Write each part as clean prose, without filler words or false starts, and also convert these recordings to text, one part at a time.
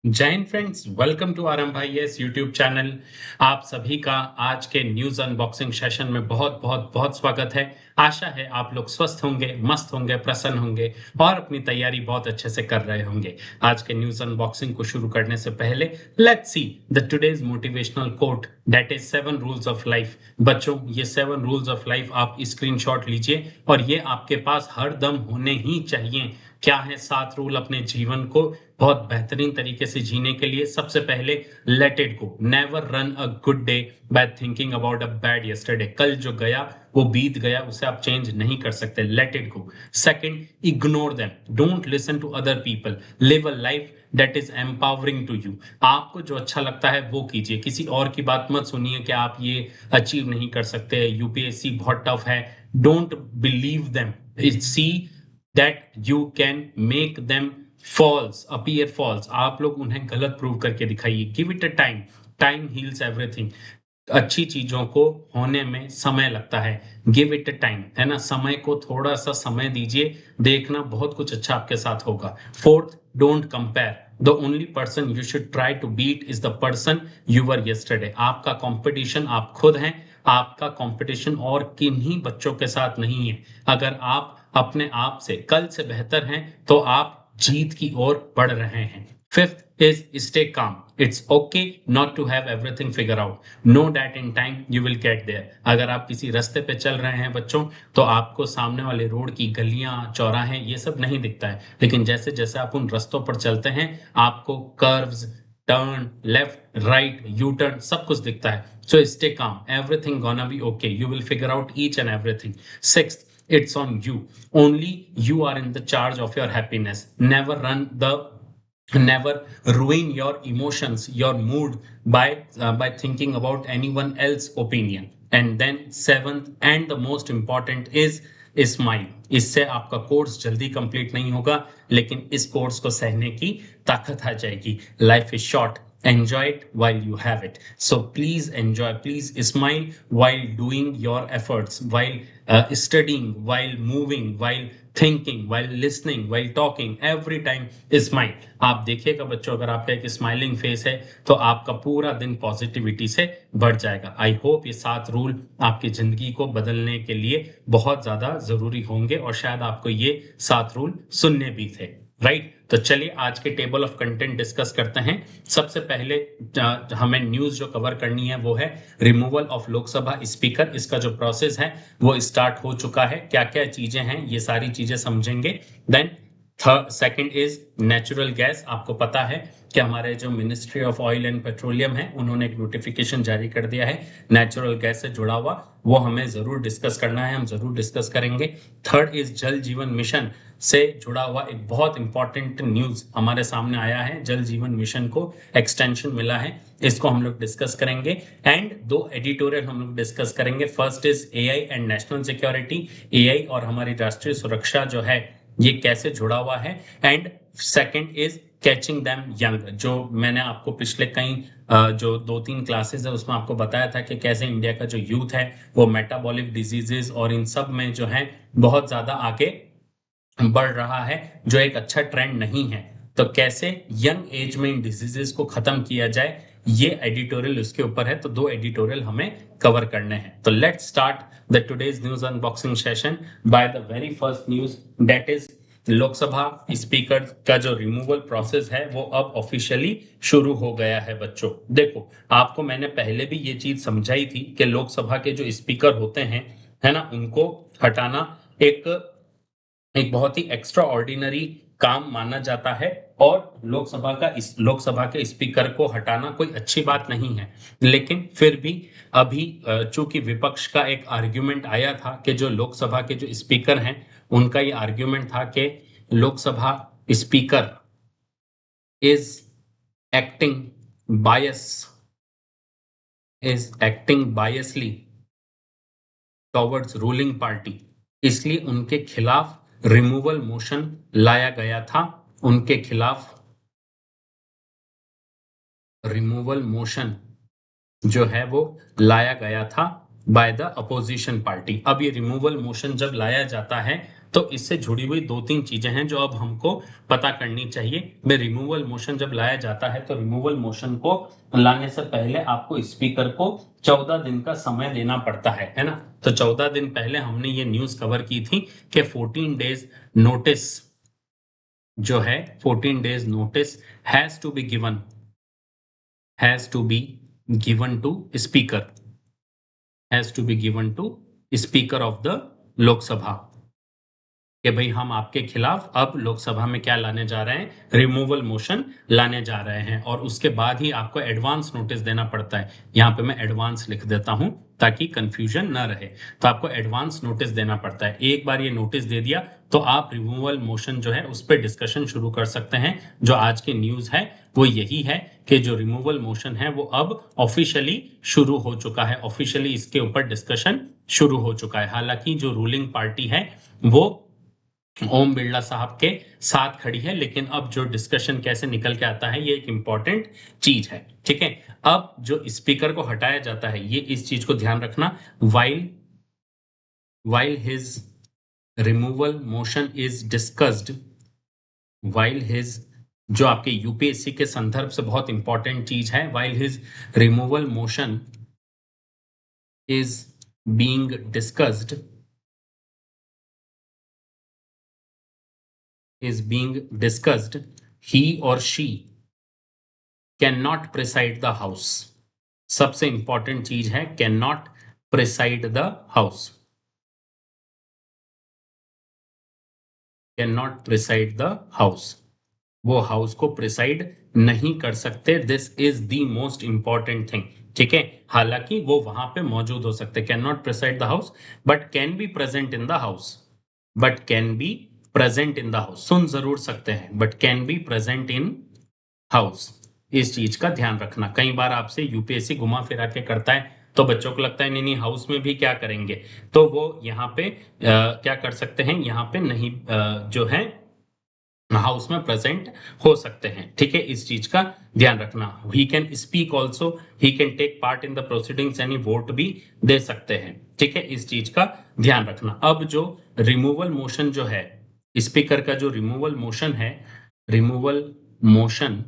जय हिंद friends, welcome to RMIS YouTube channel. आप सभी का आज के न्यूज अनबॉक्सिंग सेशन में बहुत बहुत बहुत स्वागत है। आशा है आप लोग स्वस्थ होंगे, मस्त होंगे, प्रसन्न होंगे और अपनी तैयारी बहुत अच्छे से कर रहे होंगे। आज के न्यूज अनबॉक्सिंग को शुरू करने से पहले let's see the today's motivational quote that is 7 rules of life. बच्चों, ये 7 रूल्स ऑफ लाइफ आप स्क्रीनशॉट लीजिए और ये आपके पास हर दम होने ही चाहिए। क्या है 7 रूल अपने जीवन को बहुत बेहतरीन तरीके से जीने के लिए? सबसे पहले, late it go. Never run a good day by thinking about a bad yesterday. कल जो गया वो बीत गया, उसे आप चेंज नहीं कर सकते। Let it go. Second, ignore them. Don't listen to other people. Live a life that is empowering to you. आपको जो अच्छा लगता है वो कीजिए, किसी और की बात मत सुनिए कि आप ये अचीव नहीं कर सकते, यूपीएससी बहुत टफ है। Don't believe them. See that you can make them false appear false। आप लोग उन्हें गलत प्रूव करके दिखाइए। Give it a time. Time heals everything. अच्छी चीजों को होने में समय लगता है। गिव इट अ टाइम, है ना? समय को थोड़ा सा समय दीजिए, देखना बहुत कुछ अच्छा आपके साथ होगा। Fourth, don't compare. The only person you should try to beat is the person you were yesterday. आपका कंपटीशन आप खुद हैं। आपका कंपटीशन और किन्हीं बच्चों के साथ नहीं है। अगर आप अपने आप से कल से बेहतर हैं तो आप जीत की ओर बढ़ रहे हैं। Fifth is stay calm. It's okay not to have everything figure out. Know that in time you will get there. अगर आप किसी रास्ते पे चल रहे हैं बच्चों, तो आपको सामने वाले रोड की गलियां, चौराहे, ये सब नहीं दिखता है, लेकिन जैसे जैसे आप उन रास्तों पर चलते हैं आपको curves, turn, left, right, U turn सब कुछ दिखता है। So stay calm, everything gonna be okay, you will figure out each and everything. Sixth, it's on you. Only you are in the charge of your happiness. Never ruin your emotions, your mood by thinking about anyone else opinion. And then seventh and the most important is smile. इससे आपका course जल्दी complete नहीं होगा, लेकिन इस course को सहने की ताकत आ जाएगी। Life is short, enjoy it while you have it. So please enjoy, please smile while doing your efforts, while studying, while moving, while thinking, while listening, while talking, every time smile। आप देखिएगा बच्चों, अगर आपका एक smiling face है तो आपका पूरा दिन पॉजिटिविटी से बढ़ जाएगा। आई होप ये 7 रूल आपकी जिंदगी को बदलने के लिए बहुत ज्यादा जरूरी होंगे और शायद आपको ये 7 रूल सुनने भी थे। राइट, तो चलिए आज के टेबल ऑफ कंटेंट डिस्कस करते हैं। सबसे पहले हमें न्यूज जो कवर करनी है वो है रिमूवल ऑफ लोकसभा स्पीकर। इसका जो प्रोसेस है वो स्टार्ट हो चुका है। क्या क्या चीजें हैं ये सारी चीजें समझेंगे। Then second is natural gas. आपको पता है कि हमारे जो ministry of oil and petroleum है उन्होंने एक नोटिफिकेशन जारी कर दिया है नेचुरल गैस से जुड़ा हुआ, वो हमें जरूर डिस्कस करना है, हम जरूर डिस्कस करेंगे। थर्ड इज जल जीवन मिशन से जुड़ा हुआ एक बहुत इंपॉर्टेंट न्यूज हमारे सामने आया है। जल जीवन मिशन को एक्सटेंशन मिला है, इसको हम लोग डिस्कस करेंगे। एंड 2 एडिटोरियल हम लोग डिस्कस करेंगे। First is AI and national security. AI और हमारी राष्ट्रीय सुरक्षा जो है ये कैसे जुड़ा हुआ है। And second is catching them young. जो मैंने आपको पिछले कई जो 2-3 क्लासेस है उसमें आपको बताया था कि कैसे इंडिया का जो यूथ है वो मेटाबॉलिक डिजीजेस और इन सब में जो है बहुत ज्यादा आगे बढ़ रहा है, जो एक अच्छा ट्रेंड नहीं है। तो कैसे यंग एज में इन डिजीजेस को खत्म किया जाए, ये एडिटोरियल उसके ऊपर है। तो 2 एडिटोरियल हमें कवर करने हैं। तो let's start the today's news unboxing session by the very first news that is Lok Sabha speaker का जो रिमूवल प्रोसेस है वो अब ऑफिशियली शुरू हो गया है। बच्चों देखो, आपको मैंने पहले भी ये चीज समझाई थी कि लोकसभा के जो स्पीकर होते हैं, है ना, उनको हटाना एक एक बहुत ही एक्स्ट्रा ऑर्डिनरी काम माना जाता है। और लोकसभा के स्पीकर को हटाना कोई अच्छी बात नहीं है। लेकिन फिर भी अभी चूंकि विपक्ष का एक आर्ग्यूमेंट आया था कि जो लोकसभा के जो स्पीकर हैं उनका ये आर्ग्यूमेंट था कि Lok Sabha speaker is acting bias acting biasly towards ruling party, इसलिए उनके खिलाफ रिमूवल मोशन लाया गया था। उनके खिलाफ रिमूवल मोशन जो है वो लाया गया था बाय द अपोजिशन पार्टी। अब ये रिमूवल मोशन जब लाया जाता है तो इससे जुड़ी हुई 2-3 चीजें हैं जो अब हमको पता करनी चाहिए। में रिमूवल मोशन जब लाया जाता है तो रिमूवल मोशन को लाने से पहले आपको स्पीकर को 14 दिन का समय देना पड़ता है ना। तो 14 दिन पहले हमने ये न्यूज कवर की थी कि 14 डेज नोटिस जो है 14 days notice has to be given to speaker has to be given to speaker of the Lok Sabha कि भाई हम आपके खिलाफ अब लोकसभा में क्या लाने जा रहे हैं, रिमूवल मोशन लाने जा रहे हैं। और उसके बाद ही आपको एडवांस नोटिस देना पड़ता है। यहाँ पे मैं एडवांस लिख देता हूं ताकि कंफ्यूजन ना रहे। तो आपको एडवांस नोटिस देना पड़ता है। एक बार ये नोटिस दे दिया तो आप रिमूवल मोशन जो है उस पर डिस्कशन शुरू कर सकते हैं। जो आज की न्यूज है वो यही है कि जो रिमूवल मोशन है वो अब ऑफिशियली शुरू हो चुका है। ऑफिशियली इसके ऊपर डिस्कशन शुरू हो चुका है। हालांकि जो रूलिंग पार्टी है वो ओम बिरला साहब के साथ खड़ी है, लेकिन अब जो डिस्कशन कैसे निकल के आता है ये एक इंपॉर्टेंट चीज है। ठीक है, अब जो स्पीकर को हटाया जाता है ये इस चीज को ध्यान रखना, while his removal motion is discussed, while his जो आपके यूपीएससी के संदर्भ से बहुत इंपॉर्टेंट चीज है, while his removal motion is being discussed is being discussed, he or she cannot preside the house। सबसे इंपॉर्टेंट चीज है cannot preside the house, cannot preside the house, वो हाउस को प्रिसाइड नहीं कर सकते। This is the most important thing. ठीक है, हालांकि वो वहां पे मौजूद हो सकते, can not preside the house but can be present in the house, but can be present in the house, सुन जरूर सकते हैं but can be present in house. इस चीज का ध्यान रखना। कई बार आपसे यूपीएससी घुमा फिरा के करता है तो बच्चों को लगता है नहीं नहीं हाउस में भी क्या करेंगे, तो वो यहाँ पे क्या कर सकते हैं, यहाँ पे नहीं जो है हाउस में प्रेजेंट हो सकते हैं। ठीक है, इस चीज का ध्यान रखना। He can speak also, he can take part in the proceedings, यानी वोट भी दे सकते हैं। ठीक है, इस चीज का ध्यान रखना। अब जो रिमूवल मोशन जो है, स्पीकर का जो रिमूवल मोशन है, removal motion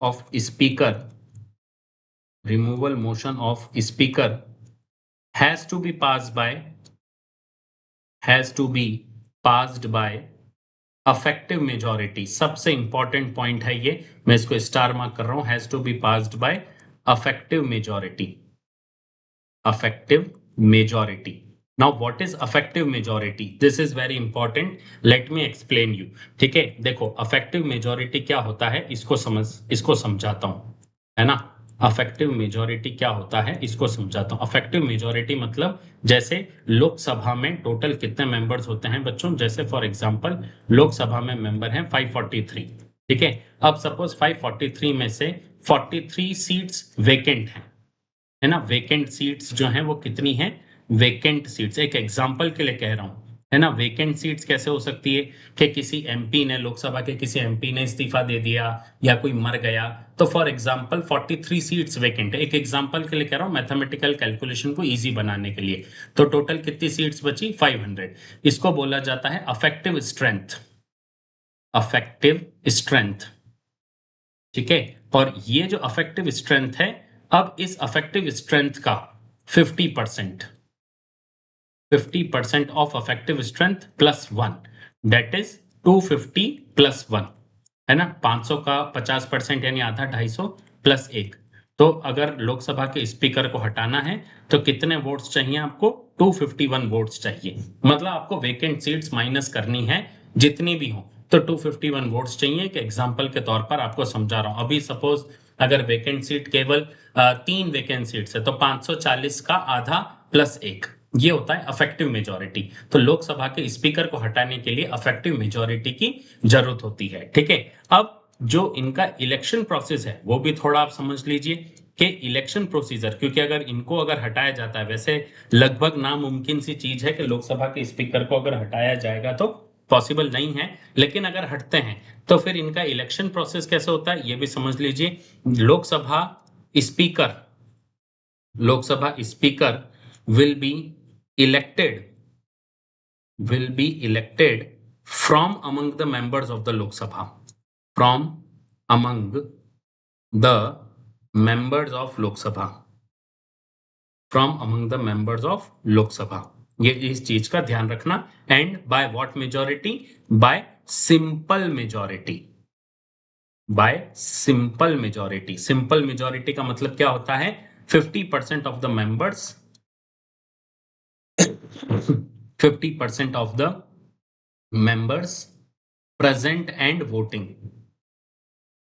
of speaker, removal motion of speaker has to be pass by, has to be passed by effective majority. सबसे इंपॉर्टेंट पॉइंट है ये, मैं इसको स्टार मार्क कर रहा हूं, has to be passed by effective majority, effective majority. Now what is effective majority, this is very important, let me explain you. ठीक है, देखो अफेक्टिव मेजॉरिटी क्या होता है इसको समझाता हूं, है ना। अफेक्टिव मेजॉरिटी क्या होता है इसको समझाता हूं। अफेक्टिव मेजॉरिटी मतलब जैसे लोकसभा में टोटल कितने मेंबर्स होते हैं बच्चों, जैसे फॉर एग्जांपल लोकसभा में मेंबर हैं 543। ठीक है, अब सपोज 543 में से 43 सीट्स वेकेंट हैं, है ना। वेकेंट सीट्स जो हैं वो कितनी हैं, वेकेंट सीट्स, एक एग्जांपल के लिए कह रहा हूं, है ना। वेकेंट सीट्स कैसे हो सकती है कि किसी एमपी ने, लोकसभा के किसी एमपी ने इस्तीफा दे दिया या कोई मर गया, तो फॉर एग्जांपल 43 सीट्स वेकेंट है। एक एग्जांपल के लिए कह रहा हूं, मैथमेटिकल कैलकुलेशन को इजी बनाने के लिए। तो टोटल कितनी सीट्स बची, 500। इसको बोला जाता है अफेक्टिव स्ट्रेंथ, अफेक्टिव स्ट्रेंथ। ठीक है, और ये जो अफेक्टिव स्ट्रेंथ है, अब इस अफेक्टिव स्ट्रेंथ का 50%, 50% of affective strength plus 1, that is 250 plus 1, है ना। 500 का 50% यानी आधा, 250 प्लस 1। तो अगर लोकसभा के स्पीकर को हटाना है तो कितने वोट्स चाहिए आपको, 251 वोट्स चाहिए। मतलब आपको वेकेंट सीट्स माइनस करनी है जितनी भी हो, तो 251 वोट्स चाहिए। एक एग्जांपल के तौर पर आपको समझा रहा हूं। अभी सपोज अगर वेकेंट सीट केवल 3 वेकेंट सीट्स है तो 540 का आधा प्लस 1, ये होता है अफेक्टिव मेजॉरिटी। तो लोकसभा के स्पीकर को हटाने के लिए अफेक्टिव मेजॉरिटी की जरूरत होती है। ठीक है, अब जो इनका इलेक्शन प्रोसेस है वो भी थोड़ा आप समझ लीजिए कि इलेक्शन प्रोसीजर, क्योंकि अगर इनको अगर हटाया जाता है, वैसे लगभग नामुमकिन सी चीज है कि लोकसभा के स्पीकर को अगर हटाया जाएगा, तो पॉसिबल नहीं है, लेकिन अगर हटते हैं तो फिर इनका इलेक्शन प्रोसेस कैसे होता है ये भी समझ लीजिए। Speaker Lok Sabha speaker will be elected will be elected from among the members of the Lok Sabha. From among the members of Lok Sabha. From among the members of Lok Sabha. ये इस चीज का ध्यान रखना. And by what majority? Bye simple majority. Bye simple majority. Simple majority का मतलब क्या होता है? 50% of the members, 50% of the members present and voting.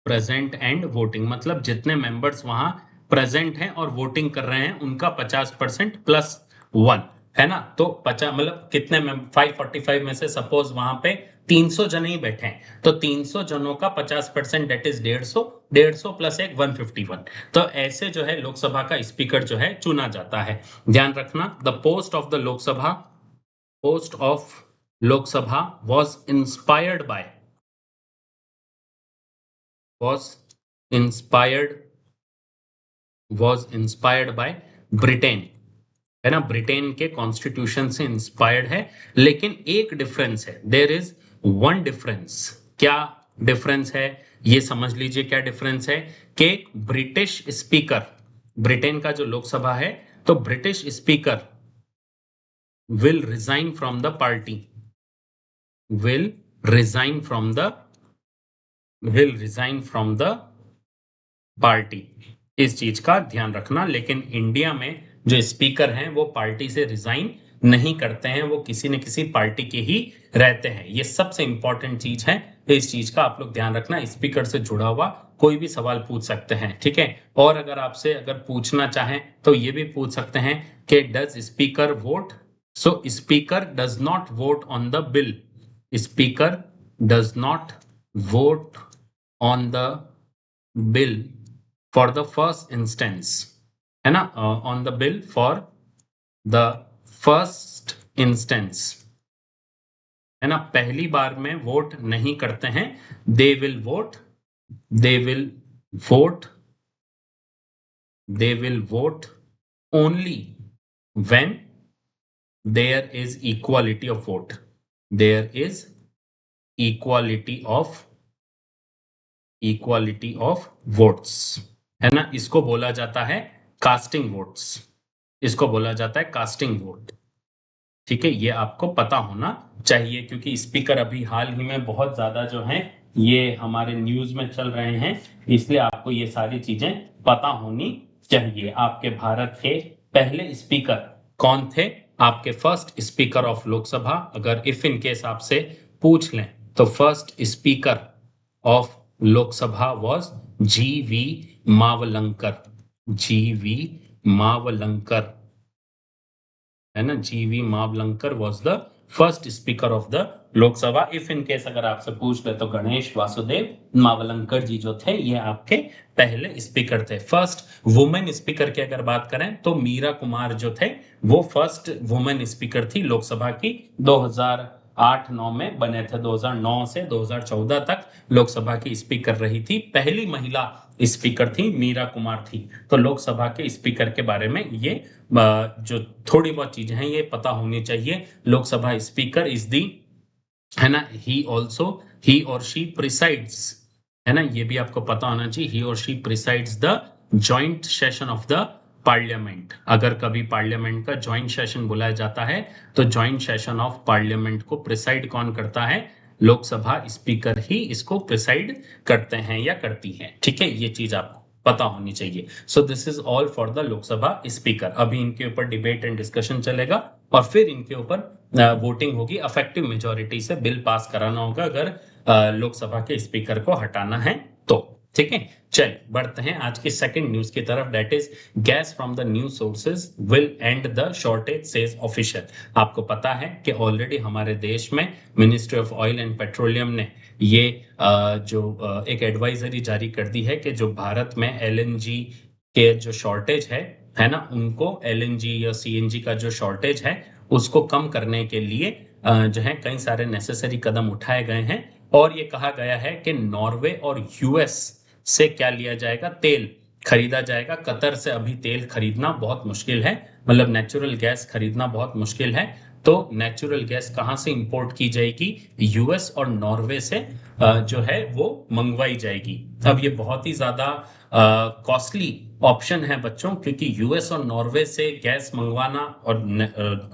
Present and voting मतलब जितने मेंबर्स वहां प्रेजेंट हैं और वोटिंग कर रहे हैं उनका 50% प्लस 1 है ना. तो 50 मतलब कितने में 545 में से सपोज वहां पे 300 जन ही बैठे हैं तो 300 जनों का 50% डेट इज 150. 150 प्लस एक 151. तो ऐसे जो है लोकसभा का स्पीकर जो है चुना जाता है. ध्यान रखना, the post of the Lok Sabha, post of Lok Sabha was inspired by, was inspired was inspired by Britain, है ना. ब्रिटेन के कॉन्स्टिट्यूशन से इंस्पायर्ड है. लेकिन एक डिफरेंस है, देयर इज वन डिफरेंस. क्या डिफरेंस है ये समझ लीजिए. क्या डिफरेंस है कि ब्रिटिश स्पीकर, ब्रिटेन का जो लोकसभा है तो British speaker will resign from the party, will resign from the, will resign from the party. इस चीज का ध्यान रखना. लेकिन इंडिया में जो स्पीकर हैं वो पार्टी से रिजाइन नहीं करते हैं, वो किसी न किसी पार्टी के ही रहते हैं. ये सबसे इंपॉर्टेंट चीज है. इस चीज का आप लोग ध्यान रखना. स्पीकर से जुड़ा हुआ कोई भी सवाल पूछ सकते हैं, ठीक है. और अगर आपसे अगर पूछना चाहें तो ये भी पूछ सकते हैं कि does speaker vote. So speaker does not vote on the bill. Speaker does not vote on the bill for the first instance, है ना. on the bill for the first instance, है ना. पहली बार में वोट नहीं करते हैं. they will vote, they will vote, they will vote only when there is equality of vote, there is equality of votes, है ना. इसको बोला जाता है कास्टिंग वोट्स, इसको बोला जाता है कास्टिंग वोट, ठीक है. ये आपको पता होना चाहिए क्योंकि स्पीकर अभी हाल ही में बहुत ज्यादा जो हैं ये हमारे न्यूज में चल रहे हैं, इसलिए आपको ये सारी चीजें पता होनी चाहिए. आपके भारत के पहले स्पीकर कौन थे? आपके फर्स्ट स्पीकर ऑफ लोकसभा, अगर इफ इन केस आपसे पूछ लें तो first speaker of Lok Sabha was G.V.. Mavalankar. G.V.. Mavalankar, है ना. G.V.. Mavalankar was the first speaker of the Lok Sabha. If in case अगर आपसे पूछ ले तो गणेश वासुदेव मावलंकर जी जो थे ये आपके पहले स्पीकर थे. फर्स्ट वुमेन स्पीकर की अगर बात करें तो मीरा कुमार जो थे वो फर्स्ट वुमेन स्पीकर थी लोकसभा की. 2008-9 में बने थे. 2009 से 2014 तक लोकसभा की स्पीकर रही थी. पहली महिला स्पीकर थी मीरा कुमार थी. तो लोकसभा के स्पीकर के बारे में ये जो थोड़ी बहुत चीजें हैं ये पता होनी चाहिए. लोकसभा स्पीकर इज दी, है ना, ही और शी प्रिसाइड्स, है ना. ये भी आपको पता होना चाहिए. ही और she presides the joint session of the parliament. अगर कभी पार्लियामेंट का जॉइंट सेशन बुलाया जाता है तो जॉइंट सेशन ऑफ पार्लियामेंट को प्रिसाइड कौन करता है? लोकसभा स्पीकर ही इसको प्रिसाइड करते हैं या करती हैं, ठीक है. ये चीज आपको पता होनी चाहिए. So this is all for the Lok Sabha speaker. अभी इनके ऊपर डिबेट एंड डिस्कशन चलेगा और फिर इनके ऊपर वोटिंग होगी. अफेक्टिव मेजोरिटी से बिल पास कराना होगा अगर लोकसभा के स्पीकर को हटाना है तो, ठीक है. चल बढ़ते हैं आज की सेकंड न्यूज की तरफ. That is gas from the new sources will and the shortage says official. आपको पता है कि ऑलरेडी हमारे देश में ministry of oil and petroleum ने ये जो एक एडवाइजरी जारी कर दी है कि जो भारत में एलएनजी के जो शॉर्टेज है ना, उनको एलएनजी या सीएनजी का जो शॉर्टेज है उसको कम करने के लिए जो है कई सारे नेसेसरी कदम उठाए गए हैं. और ये कहा गया है कि नॉर्वे और यूएस से क्या लिया जाएगा? तेल खरीदा जाएगा. कतर से अभी तेल खरीदना बहुत मुश्किल है, मतलब नेचुरल गैस खरीदना बहुत मुश्किल है. तो नेचुरल गैस कहाँ से इंपोर्ट की जाएगी? यूएस और नॉर्वे से जो है वो मंगवाई जाएगी। अब ये बहुत ही ज्यादा कॉस्टली ऑप्शन है बच्चों, क्योंकि यूएस और नॉर्वे से गैस मंगवाना, और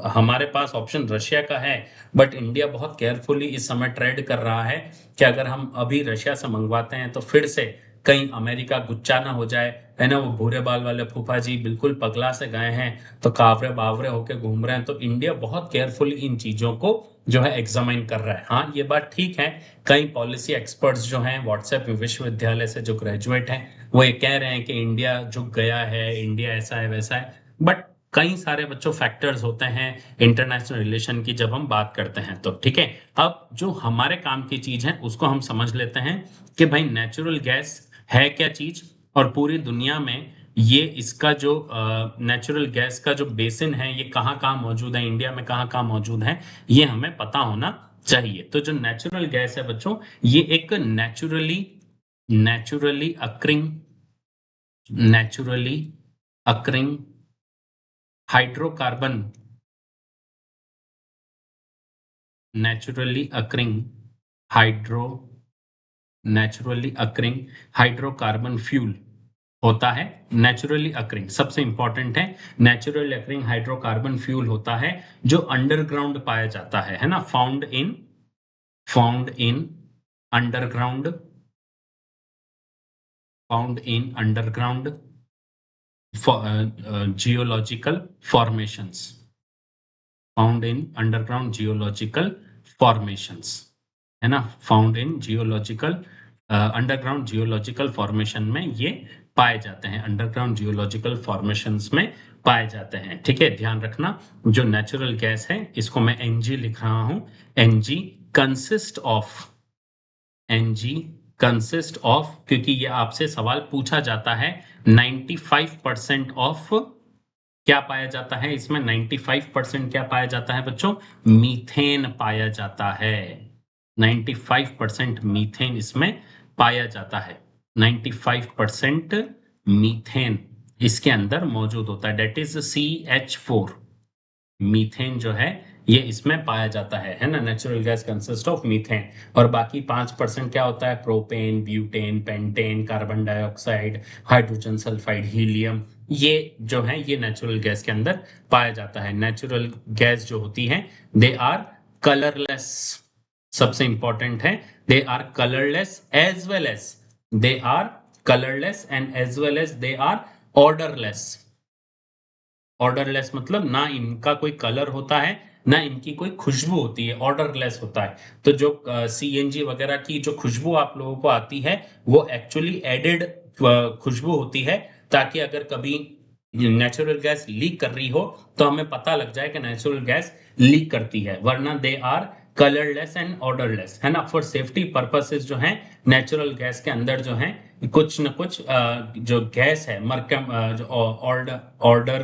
हमारे पास ऑप्शन रशिया का है, बट इंडिया बहुत केयरफुली इस समय ट्रेड कर रहा है कि अगर हम अभी रशिया से मंगवाते हैं तो फिर से कहीं अमेरिका गुच्चा ना हो जाए, है ना। वो भूरे बाल वाले फूफा जी बिल्कुल पगला से गए हैं तो कावरे बावरे होके घूम रहे हैं। तो इंडिया बहुत केयरफुली इन चीजों को जो है एग्जामाइन कर रहा है। हाँ, ये बात ठीक है, कई पॉलिसी एक्सपर्ट्स जो हैं व्हाट्सएप विश्वविद्यालय से जो ग्रेजुएट हैं वो ये कह रहे हैं कि इंडिया झुक गया है, इंडिया ऐसा है वैसा है, बट कई सारे बच्चों फैक्टर्स होते हैं इंटरनेशनल रिलेशन की जब हम बात करते हैं तो। ठीक है, अब जो हमारे काम की चीज है उसको हम समझ लेते हैं कि भाई नेचुरल गैस है क्या चीज, और पूरी दुनिया में ये इसका जो नेचुरल गैस का जो बेसिन है ये कहाँ कहाँ मौजूद है, इंडिया में कहाँ कहाँ मौजूद है, ये हमें पता होना चाहिए। तो जो नेचुरल गैस है बच्चों, ये एक naturally occurring naturally occurring hydrocarbon naturally occurring hydro naturally occurring hydrocarbon fuel होता है। नेचुरली अक्रिंग सबसे इंपॉर्टेंट है, नेचुरली अक्रिंग हाइड्रोकार्बन फ्यूल होता है जो अंडरग्राउंड पाया जाता है ना। Found in underground found in underground geological formations found in underground geological formations, है ना। Found in geological underground geological formation में ये पाए जाते हैं, अंडरग्राउंड जियोलॉजिकल फॉर्मेशंस में पाए जाते हैं। ठीक है, ध्यान रखना जो नेचुरल गैस है इसको मैं एनजी लिख रहा हूं। NG consist of NG consist of, क्योंकि ये आपसे सवाल पूछा जाता है, 95% ऑफ क्या पाया जाता है इसमें, 95% क्या पाया जाता है बच्चों, मीथेन पाया जाता है। 95% मीथेन इसमें पाया जाता है। 95% मीथेन इसके अंदर मौजूद होता है, डेट इज CH4। मीथेन जो है ये इसमें पाया जाता है ना। Natural gas consist of methane. और बाकी 5% क्या होता है, propane, butane, pentane, carbon dioxide, hydrogen sulphide, helium, ये जो है ये नेचुरल गैस के अंदर पाया जाता है। नेचुरल गैस जो होती है दे आर कलरलेस, सबसे इंपॉर्टेंट है, they are colourless as well as they are colourless and as well as they are odourless. Odourless मतलब ना इनका कोई कलर होता है ना इनकी कोई खुशबू होती है, ऑर्डरलेस होता है। तो जो सीएनजी वगैरह की जो खुशबू आप लोगों को आती है वो एक्चुअली एडेड खुशबू होती है, ताकि अगर कभी नेचुरल गैस लीक कर रही हो तो हमें पता लग जाए कि नेचुरल गैस लीक करती है, वरना they are colourless and odourless, है ना। फॉर सेफ्टी पर्पसेस जो है नेचुरल गैस के अंदर जो है कुछ न कुछ जो गैस है मरकम जो ऑर्डर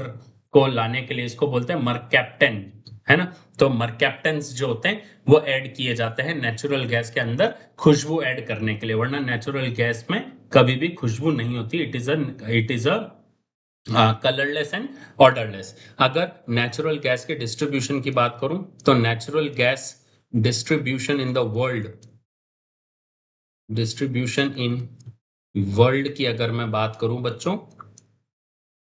को लाने के लिए इसको बोलते हैं मरकैप्टेन, है ना। तो मरकैप्टेन्स जो होते हैं वो ऐड किए जाते हैं नेचुरल गैस के अंदर खुशबू ऐड करने के लिए, वरना नेचुरल गैस में कभी भी खुशबू नहीं होती। It is a colourless and odourless. अगर नेचुरल गैस के डिस्ट्रीब्यूशन की बात करूं तो natural gas distribution in the world, distribution in world की अगर मैं बात करूं बच्चों,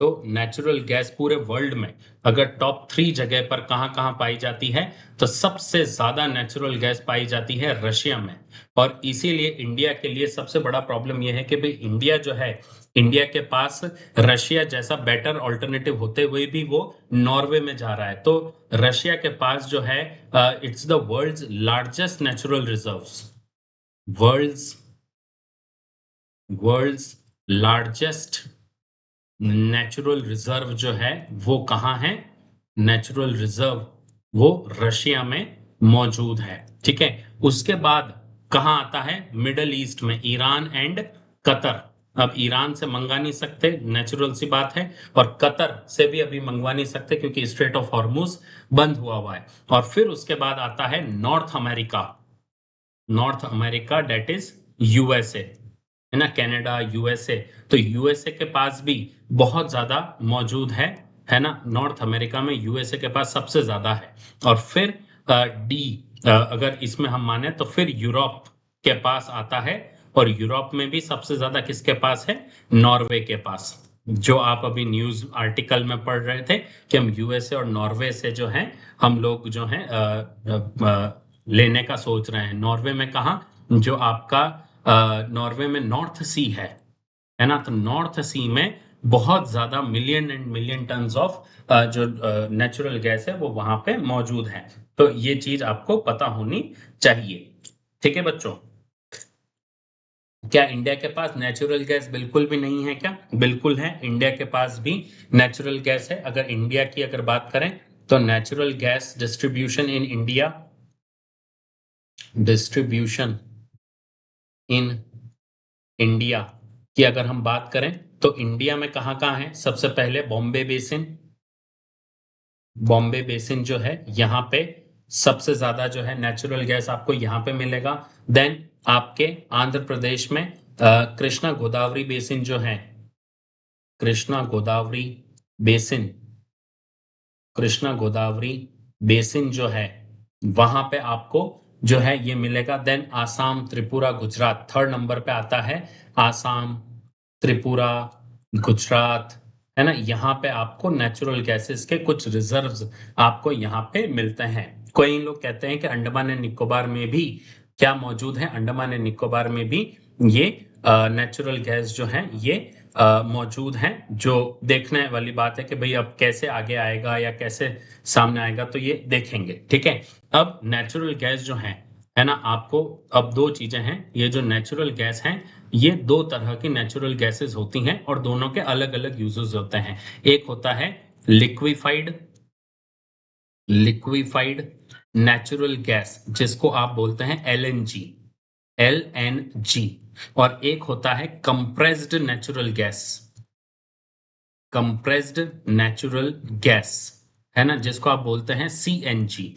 तो नेचुरल गैस पूरे वर्ल्ड में अगर टॉप 3 जगह पर कहां कहां पाई जाती है, तो सबसे ज्यादा नेचुरल गैस पाई जाती है रशिया में। और इसीलिए इंडिया के लिए सबसे बड़ा प्रॉब्लम यह है कि भाई इंडिया जो है, इंडिया के पास रशिया जैसा बेटर ऑल्टरनेटिव होते हुए भी वो नॉर्वे में जा रहा है। तो रशिया के पास जो है it's the world's largest natural reserves, world's world's largest natural reserve जो है वो कहाँ है, नेचुरल रिजर्व वो रशिया में मौजूद है। ठीक है, उसके बाद कहाँ आता है, मिडल ईस्ट में, ईरान एंड कतर। अब ईरान से मंगा नहीं सकते, नेचुरल सी बात है, और कतर से भी अभी मंगवा नहीं सकते क्योंकि स्ट्रेट ऑफ हॉर्मुज बंद हुआ है। और फिर उसके बाद आता है North America, North America that is USA, है ना, कनाडा, यूएसए। तो यूएसए के पास भी बहुत ज्यादा मौजूद है है ना, नॉर्थ अमेरिका में यूएसए के पास सबसे ज्यादा है। और फिर डी, अगर इसमें हम माने तो फिर यूरोप के पास आता है, और यूरोप में भी सबसे ज्यादा किसके पास है, नॉर्वे के पास। जो आप अभी न्यूज आर्टिकल में पढ़ रहे थे कि हम यूएसए और नॉर्वे से जो है हम लोग जो है लेने का सोच रहे हैं। नॉर्वे में कहा, जो आपका नॉर्वे में नॉर्थ सी है ना, तो नॉर्थ सी में बहुत ज्यादा million and million tons of जो नेचुरल गैस है वो वहां पे मौजूद है। तो ये चीज आपको पता होनी चाहिए। ठीक है बच्चों, क्या इंडिया के पास नेचुरल गैस बिल्कुल भी नहीं है क्या? बिल्कुल है, इंडिया के पास भी नेचुरल गैस है। अगर इंडिया की अगर बात करें तो natural gas distribution in India, distribution in India की अगर हम बात करें तो इंडिया में कहाँ कहाँ है? सबसे पहले बॉम्बे बेसिन, बॉम्बे बेसिन जो है यहाँ पे सबसे ज्यादा जो है नेचुरल गैस आपको यहाँ पे मिलेगा। देन आपके आंध्र प्रदेश में कृष्णा गोदावरी बेसिन जो है, कृष्णा गोदावरी बेसिन, कृष्णा गोदावरी बेसिन जो है वहां पे आपको जो है ये मिलेगा। Then Assam, Tripura, Gujarat third number पे आता है। आसाम, त्रिपुरा, गुजरात, है ना, यहाँ पे आपको नेचुरल गैसेस के कुछ रिजर्व्स आपको यहाँ पे मिलते हैं। कई लोग कहते हैं कि अंडमान एंड निकोबार में भी क्या मौजूद है, अंडमान एंड निकोबार में भी ये नेचुरल गैस जो है ये मौजूद हैं। जो देखने वाली बात है कि भाई अब कैसे आगे आएगा या कैसे सामने आएगा, तो ये देखेंगे। ठीक है, अब नेचुरल गैस जो है ना, आपको अब दो चीजें हैं। ये जो नेचुरल गैस हैं ये दो तरह की नेचुरल गैसेस होती हैं और दोनों के अलग अलग यूजेस होते हैं। एक होता है लिक्विफाइड, लिक्विफाइड नेचुरल गैस जिसको आप बोलते हैं एलएनजी, एलएनजी। और एक होता है compressed natural gas, compressed natural gas, है ना, जिसको आप बोलते हैं सीएनजी,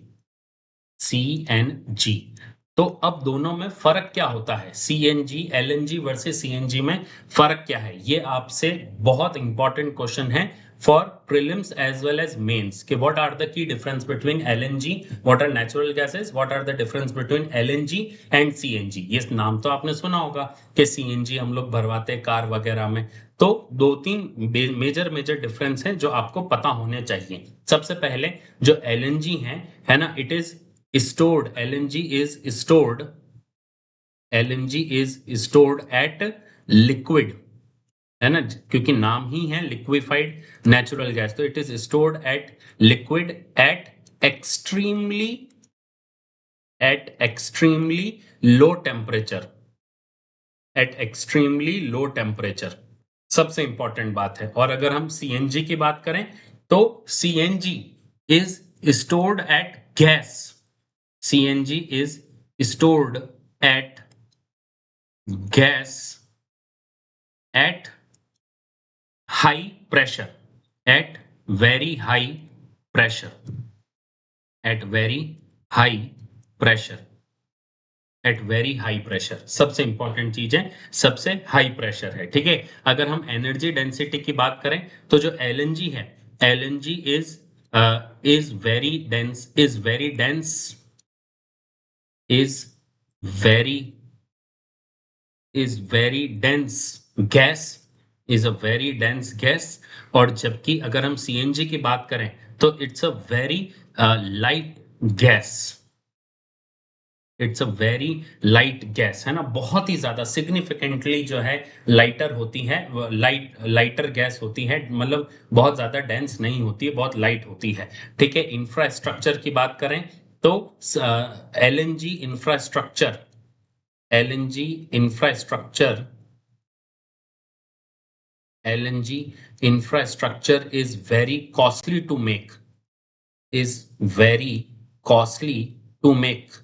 सीएनजी। तो अब दोनों में फर्क क्या होता है? सीएनजी, एलएनजी वर्सेस सीएनजी में फर्क क्या है? ये आपसे बहुत इंपॉर्टेंट क्वेश्चन है for prelims as well as mains कि what are the key difference between LNG, what are natural gases, what are the difference between LNG and CNG. ये नाम तो आपने सुना होगा कि सीएनजी हम लोग भरवाते हैं कार वगैरह में। तो दो तीन मेजर मेजर डिफरेंस है जो आपको पता होने चाहिए। सबसे पहले जो एलएनजी है ना, it is stored, LNG is stored, LNG is stored at liquid, है ना, क्योंकि नाम ही है लिक्विफाइड नेचुरल गैस, तो it is stored at liquid at extremely low temperature, at extremely low temperature. सबसे इंपॉर्टेंट बात है। और अगर हम सीएनजी की बात करें तो CNG is stored eight gas, CNG is stored at gas at high pressure, at very high pressure, at very high pressure, at very high pressure. सबसे इंपॉर्टेंट चीज है, सबसे हाई प्रेशर है। ठीक है, अगर हम एनर्जी डेंसिटी की बात करें तो जो एलएनजी है, LNG is very dense, is very dense, is very, is very dense gas, is a very dense gas। और जबकि अगर हम सीएनजी की बात करें तो it's a very light gas, it's a very light gas, है ना, बहुत ही ज्यादा सिग्निफिकेंटली जो है लाइटर होती है, लाइटर गैस होती है, मतलब बहुत ज्यादा डेंस नहीं होती है, बहुत लाइट होती है। ठीक है, इंफ्रास्ट्रक्चर की बात करें तो LNG infrastructure, LNG infrastructure, LNG infrastructure is very costly to make, is very costly to make,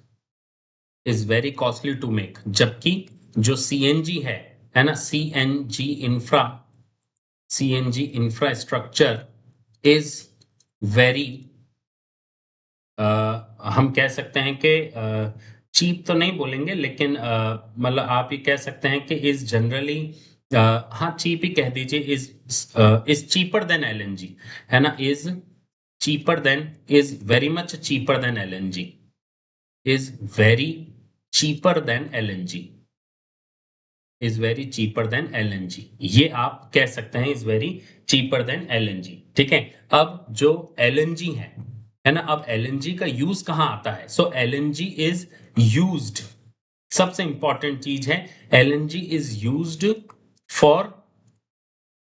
is very costly to make। जबकि जो CNG है ना, CNG infrastructure is very, हम कह सकते हैं कि चीप तो नहीं बोलेंगे लेकिन मतलब आप ये कह सकते हैं कि इज जनरली हाँ चीप ही कह दीजिए, इज चीपर देन एलएनजी, है ना, is cheaper than, is very much cheaper than LNG, is very cheaper than LNG, is very cheaper than LNG, ये आप कह सकते हैं, is very cheaper than LNG. ठीक है, अब जो एलएनजी है ना, अब एलएनजी का यूज कहां आता है? सो एलएनजी इज यूज्ड, सबसे इंपॉर्टेंट चीज है, LNG is used for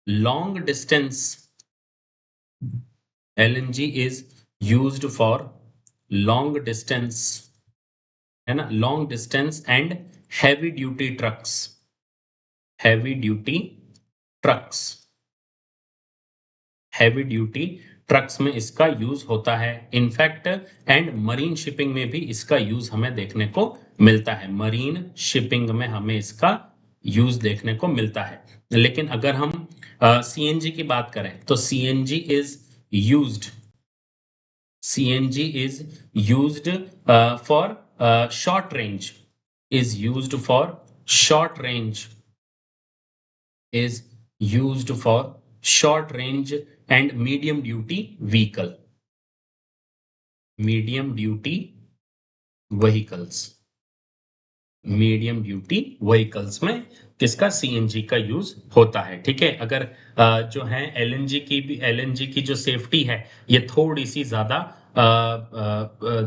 long distance, LNG is used for long distance, है ना, long distance and heavy duty trucks, heavy duty trucks, heavy duty trucks में इसका यूज होता है इनफैक्ट, एंड मरीन शिपिंग में भी इसका यूज हमें देखने को मिलता है, मरीन शिपिंग में हमें इसका यूज देखने को मिलता है। लेकिन अगर हम सीएनजी की बात करें तो CNG is used, CNG is used for short range, is used for short range, is used for short range and medium duty vehicle, medium duty vehicles, medium duty vehicles में किसका, सीएनजी का use होता है। ठीक है, अगर जो है एलएनजी की भी, एलएनजी की जो सेफ्टी है ये थोड़ी सी ज्यादा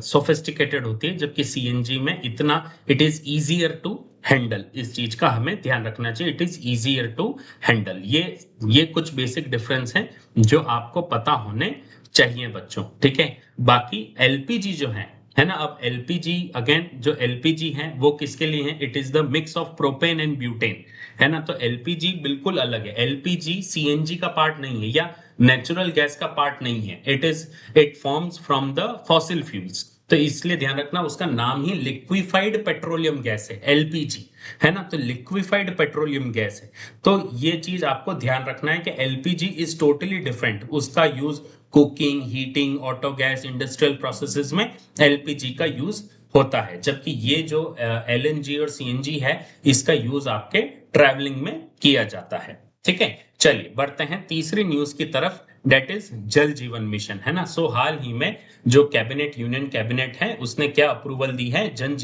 सोफिस्टिकेटेड होती है, जबकि सीएनजी में इतना it is easier to handle, इस चीज का हमें ध्यान रखना चाहिए, it is easier to handle. ये कुछ बेसिक डिफरेंस है जो आपको पता होने चाहिए बच्चों। ठीक है, बाकी एलपीजी जो है ना, अब एलपीजी अगेन, जो एलपीजी है वो किसके लिए है? It is the mix of propane and butane, है ना, तो एलपीजी बिल्कुल अलग है, एलपीजी सीएनजी का पार्ट नहीं है या नेचुरल गैस का पार्ट नहीं है, it forms from the fossil fuels, तो इसलिए ध्यान रखना उसका नाम ही लिक्विफाइड पेट्रोलियम गैस है, एलपीजी, है ना, तो लिक्विफाइड पेट्रोलियम गैस है। तो ये चीज आपको ध्यान रखना है कि एलपीजी इज टोटली डिफरेंट, उसका use cooking, heating, auto gas, industrial processes में एलपीजी का यूज होता है, जबकि ये जो एलएनजी और सीएनजी है इसका यूज आपके ट्रैवलिंग में किया जाता है। ठीक है, चलिए बढ़ते हैं तीसरी न्यूज की तरफ, डेट इज जल जीवन मिशन, है ना। सो हाल ही में जो कैबिनेट, यूनियन कैबिनेट है, उसने क्या अप्रूवल दी है, जल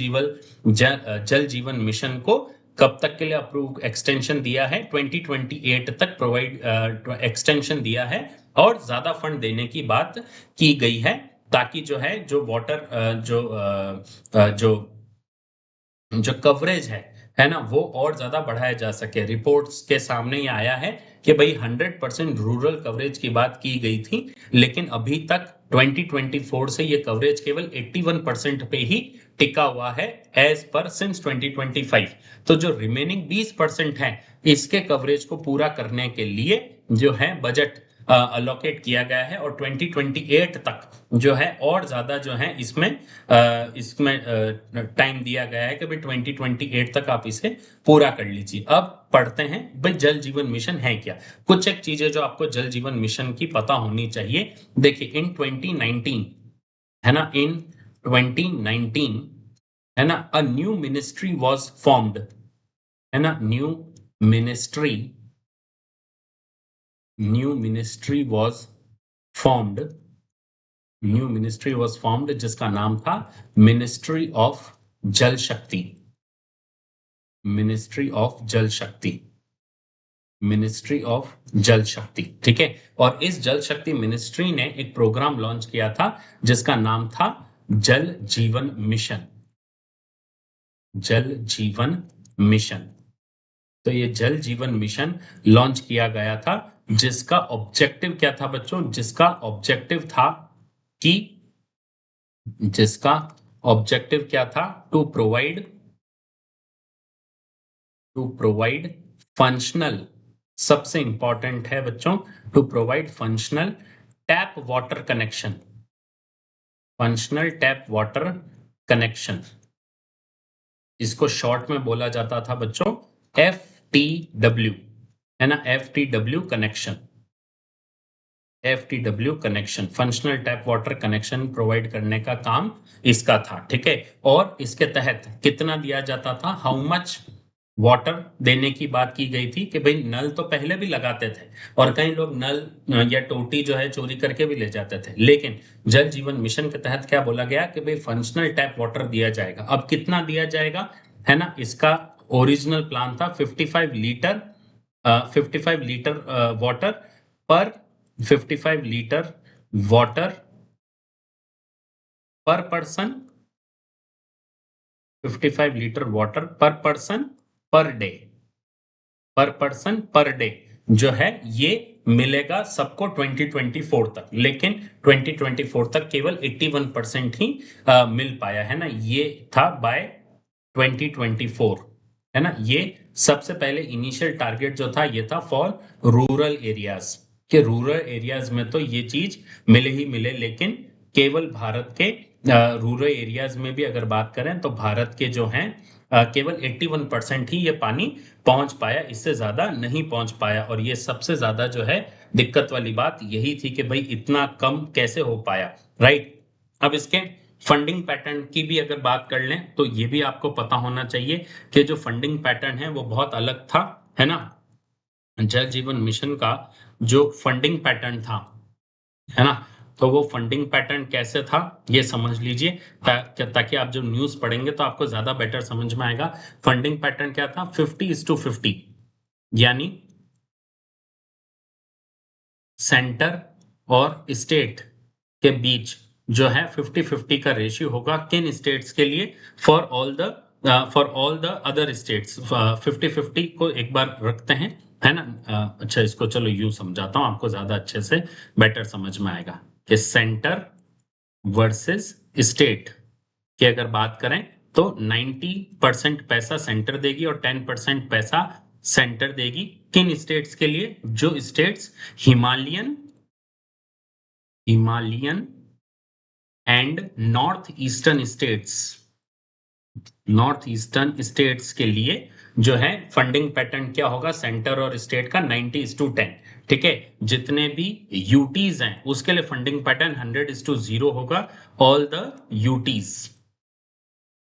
जीवन मिशन को कब तक के लिए अप्रूव, एक्सटेंशन दिया है, 2028 तक प्रोवाइड एक्सटेंशन दिया है, और ज्यादा फंड देने की बात की गई है, ताकि जो है जो वाटर जो जो कवरेज है ना, वो और ज्यादा बढ़ाया जा सके। रिपोर्ट्स के सामने ये आया है कि भाई 100% रूरल कवरेज की बात की गई थी, लेकिन अभी तक 2024 से ये कवरेज केवल 81% पे ही टिका हुआ है, एज पर सिंस 2025। तो जो रिमेनिंग 20% है, इसके कवरेज को पूरा करने के लिए जो है बजट अलोकेट किया गया है, और 2028 तक जो है और ज्यादा जो है इसमें टाइम दिया गया है कि भाई 2028 तक आप इसे पूरा कर लीजिए। अब पढ़ते हैं भाई जल जीवन मिशन है क्या, कुछ एक चीजें जो आपको जल जीवन मिशन की पता होनी चाहिए। देखिए इन 2019, है ना, इन 2019, है ना, a new ministry was formed, है ना, ministry new ministry was formed new ministry was formed जिसका नाम था मिनिस्ट्री ऑफ जल शक्ति, मिनिस्ट्री ऑफ जल शक्ति, मिनिस्ट्री ऑफ जल शक्ति। ठीक है, और इस जल शक्ति मिनिस्ट्री ने एक प्रोग्राम लॉन्च किया था जिसका नाम था जल जीवन मिशन, जल जीवन मिशन। तो ये जल जीवन मिशन लॉन्च किया गया था, जिसका ऑब्जेक्टिव क्या था बच्चों, जिसका ऑब्जेक्टिव था कि जिसका ऑब्जेक्टिव क्या था, टू प्रोवाइड फंक्शनल, सबसे इंपॉर्टेंट है बच्चों, to provide functional tap water connection, functional tap water connection, इसको शॉर्ट में बोला जाता था बच्चों FTW, है ना, FTW connection, FTW connection, functional tap water connection provide करने का काम इसका था। ठीक है, और इसके तहत कितना दिया जाता था, हाउ मच वाटर देने की बात की गई थी कि भाई नल तो पहले भी लगाते थे और कई लोग नल या टोटी जो है चोरी करके भी ले जाते थे, लेकिन जल जीवन मिशन के तहत क्या बोला गया कि भाई फंक्शनल टैप वाटर दिया जाएगा। अब कितना दिया जाएगा, है ना, इसका ओरिजिनल प्लान था 55 लीटर, 55 लीटर वाटर पर 55 लीटर वाटर पर पर्सन, 55 लीटर वाटर पर पर्सन पर डे, पर पर्सन पर डे जो है ये मिलेगा सबको 2024 तक, लेकिन 2024 तक केवल 81% ही मिल पाया, है ना। ये था बाय 2024, है ना। ये सबसे पहले इनिशियल टारगेट जो था ये था फॉर रूरल एरियाज, के रूरल एरियाज में तो ये चीज मिले ही मिले, लेकिन केवल भारत के रूरल एरियाज में भी अगर बात करें तो भारत के जो हैं केवल 81% ही ये पानी पहुंच पाया, इससे ज्यादा नहीं पहुंच पाया। और ये सबसे ज्यादा जो है दिक्कत वाली बात यही थी कि भाई इतना कम कैसे हो पाया, राइट। अब इसके फंडिंग पैटर्न की भी अगर बात कर लें तो ये भी आपको पता होना चाहिए कि जो फंडिंग पैटर्न है वो बहुत अलग था, है ना। जल जीवन मिशन का जो फंडिंग पैटर्न था, है ना, तो वो फंडिंग पैटर्न कैसे था ये समझ लीजिए, ताकि आप जब न्यूज पढ़ेंगे तो आपको ज्यादा बेटर समझ में आएगा। फंडिंग पैटर्न क्या था, 50:50, यानी सेंटर और स्टेट के बीच जो है 50-50 का रेशियो होगा। किन स्टेट्स के लिए, for all the other states 50-50 को एक बार रखते हैं, है ना। अच्छा इसको चलो यूं समझाता हूं, आपको ज्यादा अच्छे से बेटर समझ में आएगा कि सेंटर वर्सेस स्टेट की अगर बात करें तो 90% पैसा सेंटर देगी और 10% पैसा सेंटर देगी। किन स्टेट्स के लिए, जो states Himalayan Himalayan and north eastern states, north eastern states के लिए जो है फंडिंग पैटर्न क्या होगा, सेंटर और स्टेट का 90:10, ठीक है। जितने भी यूटीज हैं उसके लिए फंडिंग पैटर्न 100:0 होगा। All the UTs,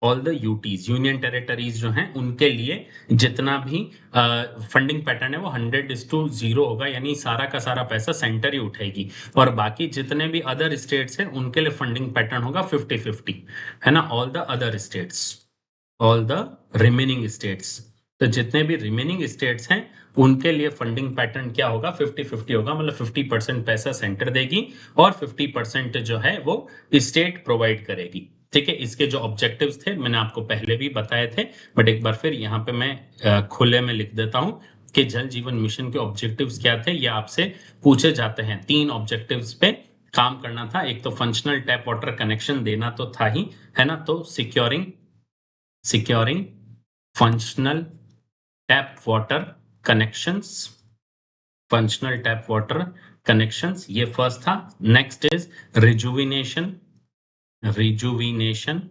all the UTs union territories जो हैं उनके लिए जितना भी फंडिंग पैटर्न है वो 100:0 होगा, यानी सारा का सारा पैसा सेंटर ही उठेगी। और बाकी जितने भी अदर स्टेट्स हैं उनके लिए फंडिंग पैटर्न होगा 50-50, है ना। All the other states, all the remaining states, तो जितने भी रिमेनिंग स्टेट्स हैं उनके लिए फंडिंग पैटर्न क्या होगा, 50-50 होगा। मतलब 50% पैसा सेंटर देगी और 50% जो है वो स्टेट प्रोवाइड करेगी, ठीक है। इसके जो ऑब्जेक्टिव्स थे मैंने आपको पहले भी बताए थे, बट एक बार फिर यहाँ पे मैं खुले में लिख देता हूँ कि जल जीवन मिशन के ऑब्जेक्टिव्स क्या थे, ये आपसे पूछे जाते हैं। 3 ऑब्जेक्टिव्स पे काम करना था। एक तो फंक्शनल टैप वाटर कनेक्शन देना तो था ही, है ना, तो securing functional tap water connections, functional tap water connections ये फर्स्ट था। Next is rejuvenation, rejuvenation,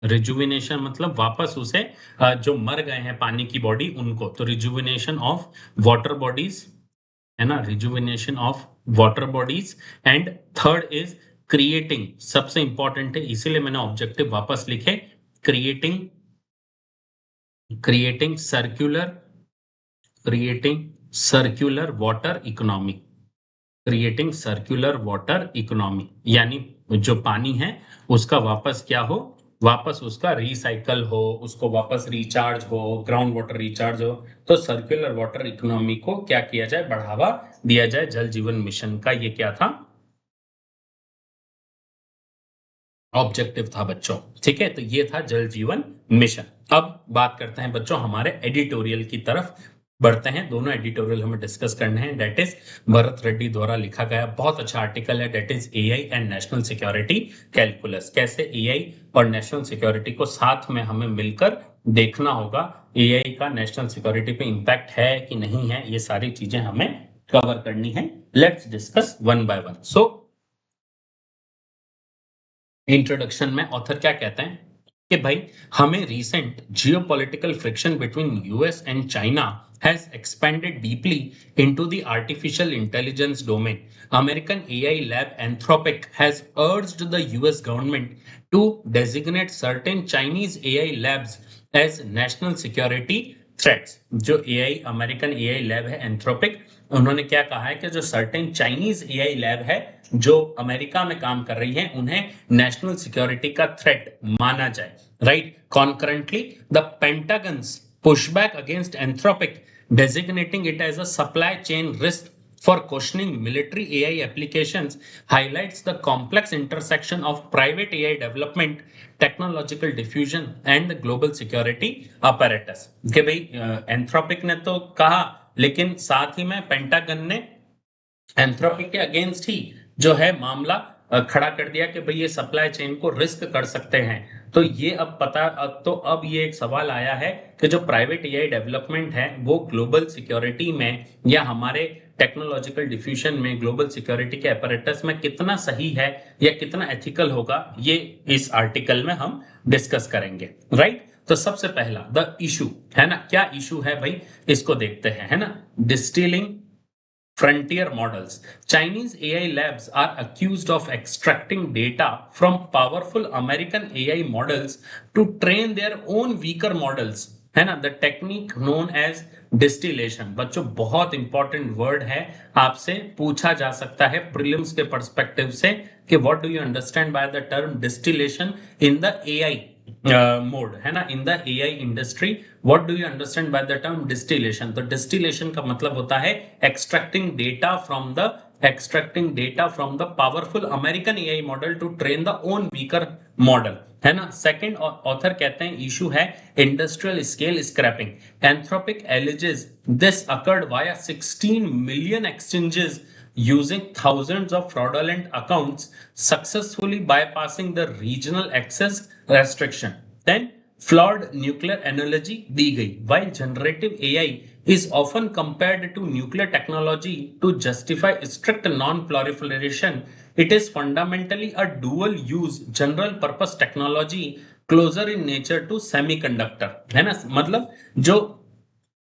rejuvenation मतलब वापस उसे जो मर गए हैं पानी की बॉडी उनको, तो रिजुविनेशन ऑफ वाटर बॉडीज, है ना, rejuvenation of water bodies. And third is creating, सबसे इंपॉर्टेंट है इसीलिए मैंने ऑब्जेक्टिव वापस लिखे, creating creating circular creating circular water economy, creating circular water economy, यानी जो पानी है उसका वापस क्या हो, वापस उसका रिसाइकल हो, उसको वापस रिचार्ज हो, ग्राउंड वाटर रिचार्ज हो। तो सर्कुलर वाटर इकोनॉमी को क्या किया जाए, बढ़ावा दिया जाए। जल जीवन मिशन का ये क्या था, ऑब्जेक्टिव था बच्चों, ठीक है। तो ये था जल जीवन मिशन। अब बात करते हैं बच्चों हमारे एडिटोरियल की तरफ बढ़ते हैं। दोनों एडिटोरियल हमें डिस्कस करने हैं। डेट इज भरत रेड्डी द्वारा लिखा गया बहुत अच्छा आर्टिकल है, that is AI and national security calculus. कैसे एआई और नेशनल सिक्योरिटी को साथ में हमें मिलकर देखना होगा, एआई का नेशनल सिक्योरिटी पे इंपैक्ट है कि नहीं है, ये सारी चीजें हमें कवर करनी है। Let's discuss one by one. So introduction में ऑथर क्या कहते हैं कि भाई हमें recent geopolitical friction between US and China has expanded deeply into the artificial intelligence domain. American AI lab Anthropic has urged the US government to designate certain Chinese AI labs as national security threats. जो AI American AI lab है Anthropic, उन्होंने क्या कहा है कि जो certain Chinese AI lab है जो अमेरिका में काम कर रही है उन्हें नेशनल सिक्योरिटी का थ्रेट माना जाए, right. Concurrently the pentagons pushback against Anthropic designating it as a supply chain risk for questioning military AI applications highlights the complex intersection of private AI development, technological diffusion and the global security apparatus। कि भाई Anthropic ने तो कहा, लेकिन साथ ही में pentagon ने Anthropic के अगेंस्ट ही जो है मामला खड़ा कर दिया कि भाई ये सप्लाई चेन को रिस्क कर सकते हैं। तो ये अब ये एक सवाल आया है कि जो प्राइवेट एआई डेवलपमेंट है वो ग्लोबल सिक्योरिटी में या हमारे टेक्नोलॉजिकल डिफ्यूजन में ग्लोबल सिक्योरिटी के अपैरेटस में कितना सही है या कितना एथिकल होगा, ये इस आर्टिकल में हम डिस्कस करेंगे, राइट। तो सबसे पहला द इशू है ना, क्या इशू है भाई, इसको देखते हैं, है ना। Distilling frontier models. Chinese AI labs are accused of extracting data from powerful American AI models to train their own weaker models, है ना। The technique known as distillation, बच्चों बहुत इंपॉर्टेंट वर्ड है, आपसे पूछा जा सकता है प्रीलिम्स के पर्सपेक्टिव से कि what do you understand by the term distillation in the AI mode, है ना, in the AI industry. What do you understand by the term distillation? तो डिस्टिलेशन का मतलब होता है extracting data from the powerful American AI model to train the own weaker model, है ना। Second author कहते हैं इशू है industrial scale scraping. Anthropic alleges this occurred via 16 million exchanges using thousands of fraudulent accounts, successfully bypassing the regional access restriction. Then flawed nuclear analogy दी गई। While generative AI is often compared to nuclear technology to justify strict non-proliferation, it is fundamentally a dual-use general purpose technology closer in nature to semiconductor, है ना। मतलब जो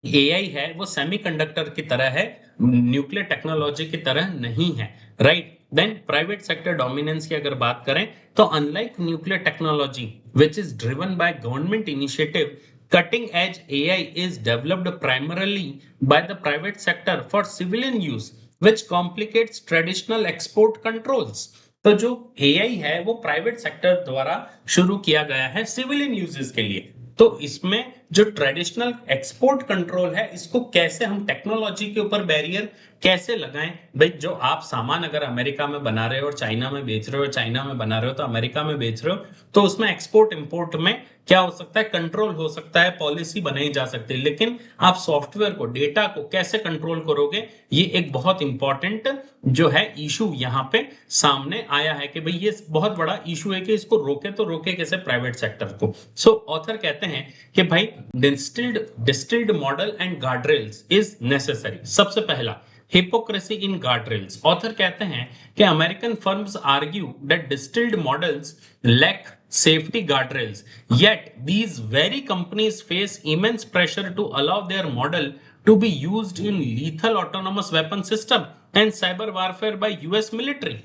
AI है वो semiconductor की तरह है, न्यूक्लियर टेक्नोलॉजी की तरह नहीं है, right. Then private sector dominance की अगर बात करें तो unlike nuclear technology which is driven by government initiative, cutting edge AI is developed primarily by the private sector for civilian use, which complicates traditional export controls। तो जो AI है वो private sector द्वारा शुरू किया गया है सिविलियन यूजेस के लिए। तो इसमें जो ट्रेडिशनल एक्सपोर्ट कंट्रोल है इसको कैसे हम टेक्नोलॉजी के ऊपर बैरियर कैसे लगाएं। भाई जो आप सामान अगर अमेरिका में बना रहे हो और चाइना में बेच रहे हो, चाइना में बना रहे हो तो अमेरिका में बेच रहे हो, तो उसमें एक्सपोर्ट इंपोर्ट में क्या हो सकता है, कंट्रोल हो सकता है, पॉलिसी बनाई जा सकती है। लेकिन आप सॉफ्टवेयर को, डेटा को कैसे कंट्रोल करोगे, ये एक बहुत इंपॉर्टेंट जो है इशू यहाँ पे सामने आया है कि भाई ये बहुत बड़ा इशू है कि इसको रोके तो रोके कैसे प्राइवेट सेक्टर को। सो ऑथर कहते हैं कि भाई distilled model and guardrails is necessary. सबसे पहला hypocrisy in guardrails। Author कहते हैं कि American firms argue that distilled models lack safety guardrails, yet these very companies face immense pressure to allow their model to be used in lethal autonomous weapon system and cyber warfare by US military,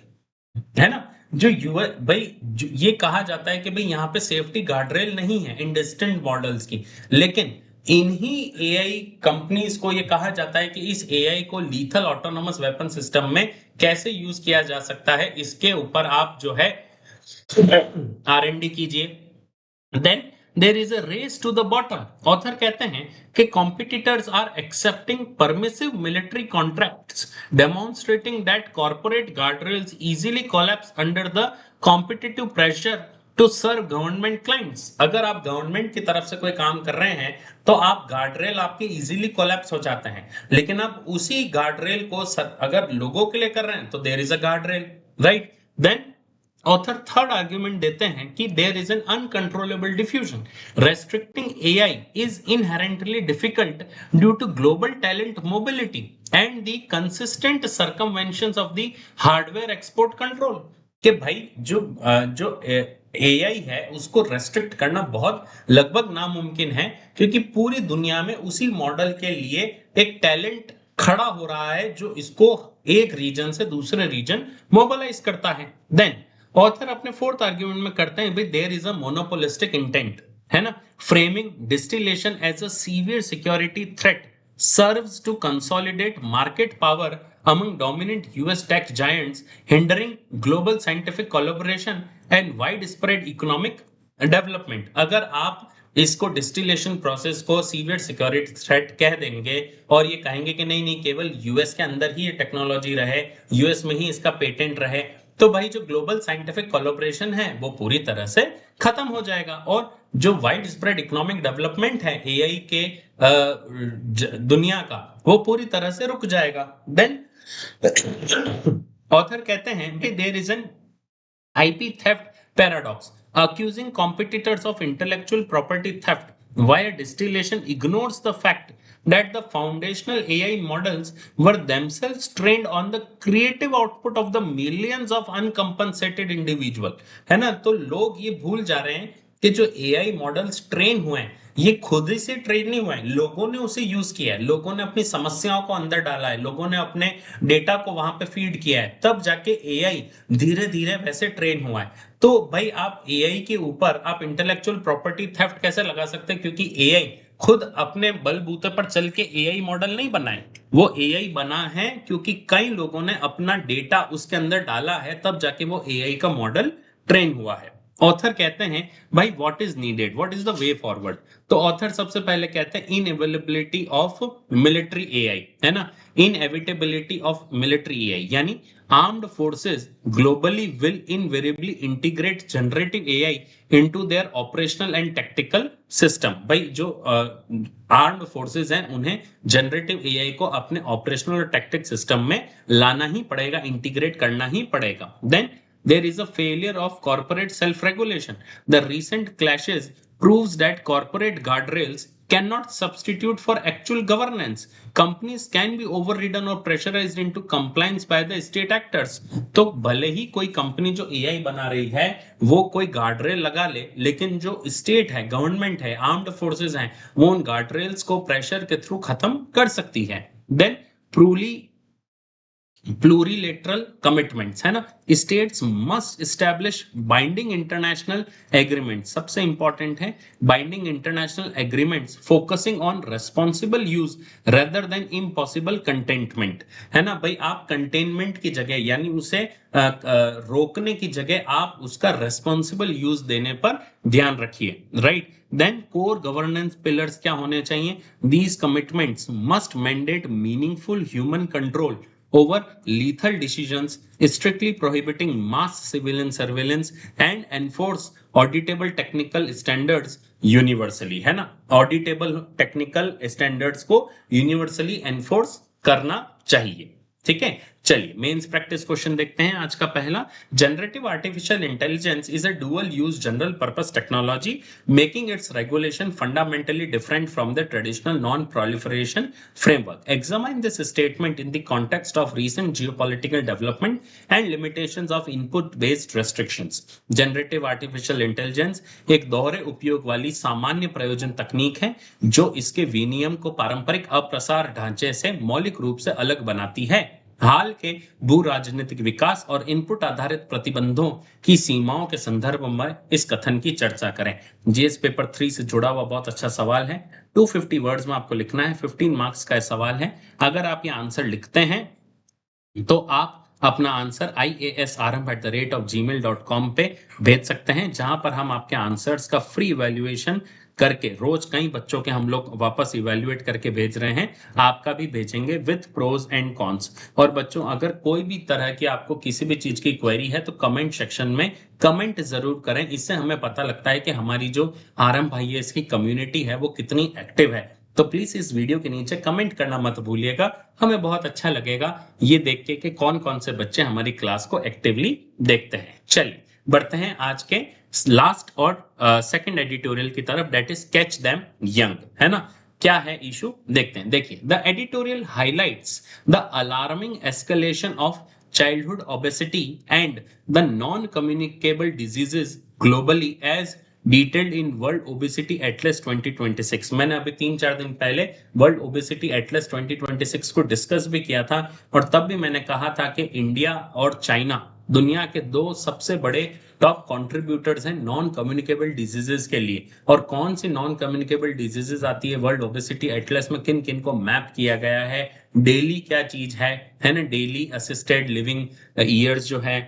है ना। ये कहा जाता है कि भाई यहाँ पे सेफ्टी गार्डरेल नहीं है इन डिस्टेंट मॉडल्स की, लेकिन इन्हीं एआई कंपनीज को ये कहा जाता है कि इस एआई को लीथल ऑटोनोमस वेपन सिस्टम में कैसे यूज किया जा सकता है, इसके ऊपर आप जो है R&D कीजिए। Then there is a race to the bottom. Author कहते हैं कि competitors are accepting permissive military contracts, demonstrating that corporate guardrails easily collapse under the competitive pressure to serve government clients. अगर आप गवर्नमेंट की तरफ से कोई काम कर रहे हैं तो आप गार्डरेल आपके इजीली कोलैप्स हो जाते हैं, लेकिन आप उसी गार्डरेल को अगर लोगों के लिए कर रहे हैं तो there is a guardrail, right. Then author third argument देते हैं कि there is an uncontrollable diffusion, restricting AI is inherently difficult due to global talent mobility and the consistent circumventions of the hardware export control. कि भाई जो AI है उसको restrict करना बहुत लगभग नामुमकिन है, क्योंकि पूरी दुनिया में उसी मॉडल के लिए एक टैलेंट खड़ा हो रहा है जो इसको एक रीजन से दूसरे रीजन मोबिलाइज करता है। देन ऑथर अपने फोर्थ आर्ग्यूमेंट में करते हैं भाई there is a monopolistic intent. है ना। Framing distillation as a severe security threat serves to consolidate market power among dominant US tech giants, hindering global scientific collaboration and widespread economic development. अगर आप इसको distillation process को severe security threat कह देंगे और ये कहेंगे कि नहीं नहीं केवल यूएस के अंदर ही ये टेक्नोलॉजी रहे, यूएस में ही इसका पेटेंट रहे, तो भाई जो ग्लोबल साइंटिफिक कोलैबोरेशन है वो पूरी तरह से खत्म हो जाएगा और जो वाइड स्प्रेड इकोनॉमिक डेवलपमेंट है एआई के दुनिया का वो पूरी तरह से रुक जाएगा। देन ऑथर कहते हैं कि there is an IP theft paradox, accusing competitors of intellectual property theft, via distillation ignores the fact that the foundational AI models were themselves trained on the creative output of the millions of uncompensated individual। है ना, तो लोग ये भूल जा रहे हैं कि जो AI मॉडल्स ट्रेन हुए हैं ये खुद ही से ट्रेन नहीं हुए हैं, लोगों ने उसे यूज किया है, लोगों ने अपनी समस्याओं को अंदर डाला है, लोगों ने अपने डेटा को वहां पे फीड किया है, तब जाके एआई धीरे धीरे वैसे ट्रेन हुआ है। तो भाई आप एआई के ऊपर आप इंटेलेक्चुअल प्रॉपर्टी थेफ्ट कैसे लगा सकते हैं, क्योंकि एआई खुद अपने बलबूते पर चल के एआई मॉडल नहीं बना है, वो एआई बना है क्योंकि कई लोगों ने अपना डेटा उसके अंदर डाला है, तब जाके वो एआई का मॉडल ट्रेन हुआ है। ऑथर कहते हैं भाई what is needed, what is the way forward. तो ऑथर सबसे पहले कहते हैं इनएवेलेबिलिटी ऑफ मिलिट्री एआई, है ना, इनएविटेबिलिटी ऑफ मिलिट्री एआई, यानी armed forces globally will invariably integrate generative AI into their operational and tactical system. भाई जो आर्म्ड फोर्सेस हैं उन्हें जनरेटिव एआई को अपने ऑपरेशनल और टेक्टिक सिस्टम में लाना ही पड़ेगा, इंटीग्रेट करना ही पड़ेगा। Then there is a failure of corporate self-regulation. The recent clashes proves that corporate guardrails cannot substitute for actual governance. Companies can be overridden or pressurized into compliance by the state actors. तो भले ही कोई company जो AI बना रही है वो कोई guardrail लगा ले, लेकिन जो स्टेट है, गवर्नमेंट है, आर्म्ड फोर्सेस हैं, वो उन गार्डरेल्स को प्रेशर के थ्रू खत्म कर सकती है। देन ट्रूली प्लूरिलेटरल कमिटमेंट्स, है ना, states must establish binding international agreement, सबसे इंपॉर्टेंट है binding international agreements focusing on responsible use rather than impossible containment. है ना भाई, आप कंटेनमेंट की जगह यानी उसे रोकने की जगह आप उसका रेस्पॉन्सिबल यूज देने पर ध्यान रखिए, right. Then core governance pillars क्या होने चाहिए, these commitments must mandate meaningful human control over lethal decisions, strictly prohibiting mass civilian surveillance and enforce auditable technical standards universally। है ना, auditable technical standards को universally enforce करना चाहिए। ठीक है, चलिए मेंस प्रैक्टिस क्वेश्चन देखते हैं। आज का पहला, generative artificial intelligence is a dual use general purpose technology making it's regulation fundamentally different from the traditional non proliferation framework. Examine this statement in the context of recent geopolitical development and limitations of input based restrictions. Generative artificial intelligence एक दोहरे उपयोग वाली सामान्य प्रयोजन तकनीक है जो इसके विनियम को पारंपरिक अप्रसार ढांचे से मौलिक रूप से अलग बनाती है। हाल के भू राजनीतिक विकास और इनपुट आधारित प्रतिबंधों की सीमाओं के संदर्भ में इस कथन की चर्चा करें। जीएस पेपर 3 से जुड़ा हुआ बहुत अच्छा सवाल है, 250 वर्ड्स में आपको लिखना है, 15 मार्क्स का सवाल है। अगर आप ये आंसर लिखते हैं तो आप अपना आंसर iasrm@gmail.com पे भेज सकते हैं, जहां पर हम आपके आंसर्स का फ्री इवैल्यूएशन करके रोज कई बच्चों के हम लोग वापस इवैल्यूएट करके भेज रहे हैं, आपका भी भेजेंगे विथ प्रोज एंड कॉन्स। और बच्चों अगर कोई भी तरह की आपको किसी भी चीज की क्वेरी है तो कमेंट सेक्शन में कमेंट जरूर करें, इससे हमें पता लगता है कि हमारी जो आरएम IAS की कम्युनिटी है वो कितनी एक्टिव है। तो प्लीज इस वीडियो के नीचे कमेंट करना मत भूलिएगा, हमें बहुत अच्छा लगेगा ये देख के कि कौन कौन से बच्चे हमारी क्लास को एक्टिवली देखते हैं। चलिए बढ़ते हैं आज के लास्ट और सेकंड एडिटोरियल की तरफ, that is catch them young. है ना, क्या है इशू देखते हैं। देखिए, the editorial highlights the alarming escalation of childhood obesity and the non-communicable diseases globally as detailed in World Obesity Atlas 2026। मैंने अभी 3-4 दिन पहले वर्ल्ड ओबेसिटी एटलस 2026 को डिस्कस भी किया था और तब भी मैंने कहा था कि इंडिया और चाइना दुनिया के दो सबसे बड़े टॉप कंट्रीब्यूटर्स हैं नॉन कम्युनिकेबल डिजीजेस के लिए। और कौन सी नॉन कम्युनिकेबल डिजीजेस आती है वर्ल्ड ओबेसिटी एटलस में, किन किन को मैप किया गया है, डेली क्या चीज है ना, डेली असिस्टेड लिविंग ईयर्स जो है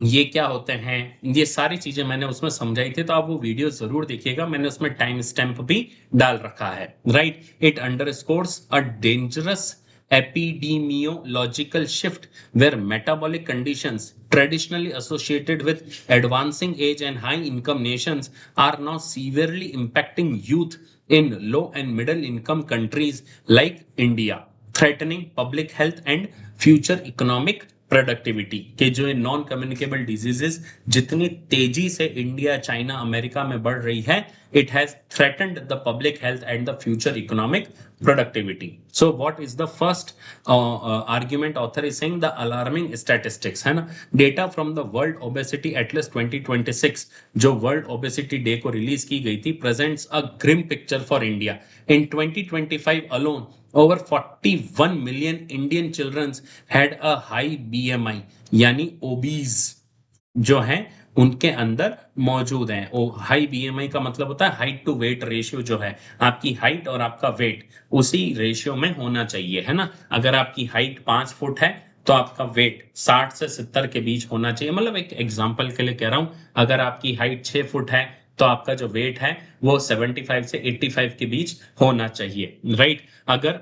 ये क्या होते हैं, ये सारी चीजें मैंने उसमें समझाई थी, तो आप वो वीडियो जरूर देखिएगा, मैंने उसमें टाइम स्टैम्प भी डाल रखा है। Right, it underscores a dangerous epidemiological shift where metabolic conditions traditionally associated with advancing age and high income nations are now severely impacting youth in low and middle income countries like India, threatening public health and future economic productivity के जो non communicable diseases जितनी तेजी से India, China, America में बढ़ रही है, it has threatened the public health and the future economic productivity. So what is the first argument author is saying, the alarming statistics, है ना, data from the World Obesity Atlas 2026 जो World Obesity Day को release की गई थी, presents a grim picture for India. In 2025 alone over 41 million Indian children had a high BMI, यानी obese जो है उनके अंदर मौजूद है। ओ हाई बीएमआई का मतलब होता है हाइट टू वेट रेशियो, जो है आपकी हाइट और आपका वेट उसी रेशियो में होना चाहिए, है ना। अगर आपकी हाइट 5 फुट है तो आपका वेट 60 से 70 के बीच होना चाहिए। मतलब एक एग्जांपल के लिए कह रहा हूं, अगर आपकी हाइट 6 फुट है तो आपका जो वेट है वो 75 से 85 के बीच होना चाहिए। राइट, अगर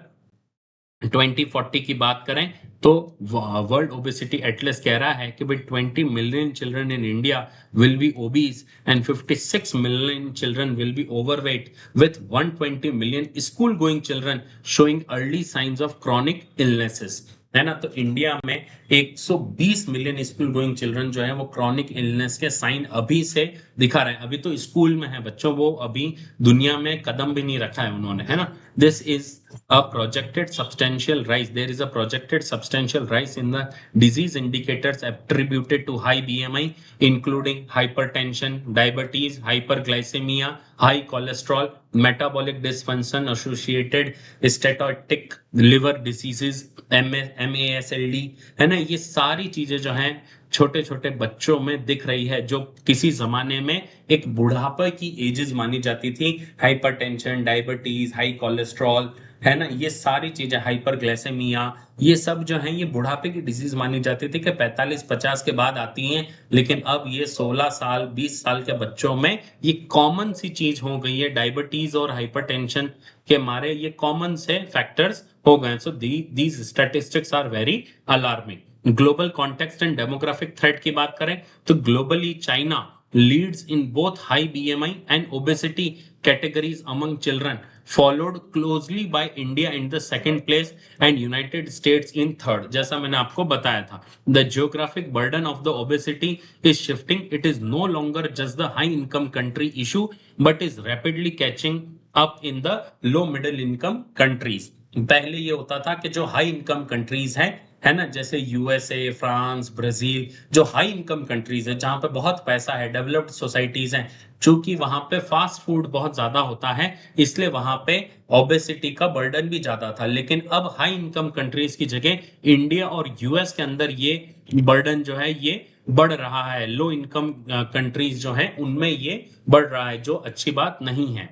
2040 की बात करें तो वर्ल्ड ओबेसिटी एटलस कह रहा है कि भाई 20 million children in India will be obese and 56 million children will be overweight with 120 million school going children showing early signs of chronic illnesses, है ना। तो इंडिया में 120 मिलियन स्कूल गोइंग चिल्ड्रन जो है वो क्रॉनिक इलनेस के sign अभी से दिखा रहे हैं। अभी तो स्कूल में है बच्चों, वो अभी दुनिया में कदम भी नहीं रखा है उन्होंने, है ना। This is a projected substantial rise. There is a projected substantial rise in the disease indicators attributed to high BMI, including hypertension, diabetes, hyperglycemia, high cholesterol, metabolic dysfunction associated steatotic liver diseases, MASLD, है ना। ये सारी चीजें जो हैं छोटे छोटे बच्चों में दिख रही है, जो किसी जमाने में एक बुढ़ापे की एजेस मानी जाती थी। हाइपरटेंशन, डायबिटीज, हाई कोलेस्ट्रॉल, है ना, ये सारी चीजें, हाइपरग्लाइसेमिया, ये सब जो है ये बुढ़ापे की डिजीज मानी जाती थी कि 45-50 के बाद आती हैं। लेकिन अब ये 16 साल 20 साल के बच्चों में ये कॉमन सी चीज हो गई है। डायबिटीज और हाइपरटेंशन के मारे ये कॉमन से फैक्टर्स हो गए। So these statistics are very alarming. Global context and demographic threat की बात करें तो globally China leads in both high BMI and obesity categories among children, followed closely by India in the second place and United States in third. जैसा मैंने आपको बताया था, the geographic burden of the obesity is shifting. It is no longer just the high income country issue, but is rapidly catching up in the low middle income countries. पहले ये होता था कि जो हाई इनकम कंट्रीज हैं, है ना, जैसे यूएसए, फ्रांस, ब्राजील, जो हाई इनकम कंट्रीज है जहां पे बहुत पैसा है, डेवलप्ड सोसाइटीज हैं, चूंकि वहां पे फास्ट फूड बहुत ज्यादा होता है इसलिए वहां पे ओबेसिटी का बर्डन भी ज्यादा था। लेकिन अब हाई इनकम कंट्रीज की जगह इंडिया और यूएस के अंदर ये बर्डन जो है ये बढ़ रहा है। लो इनकम कंट्रीज जो है उनमें ये बढ़ रहा है, जो अच्छी बात नहीं है।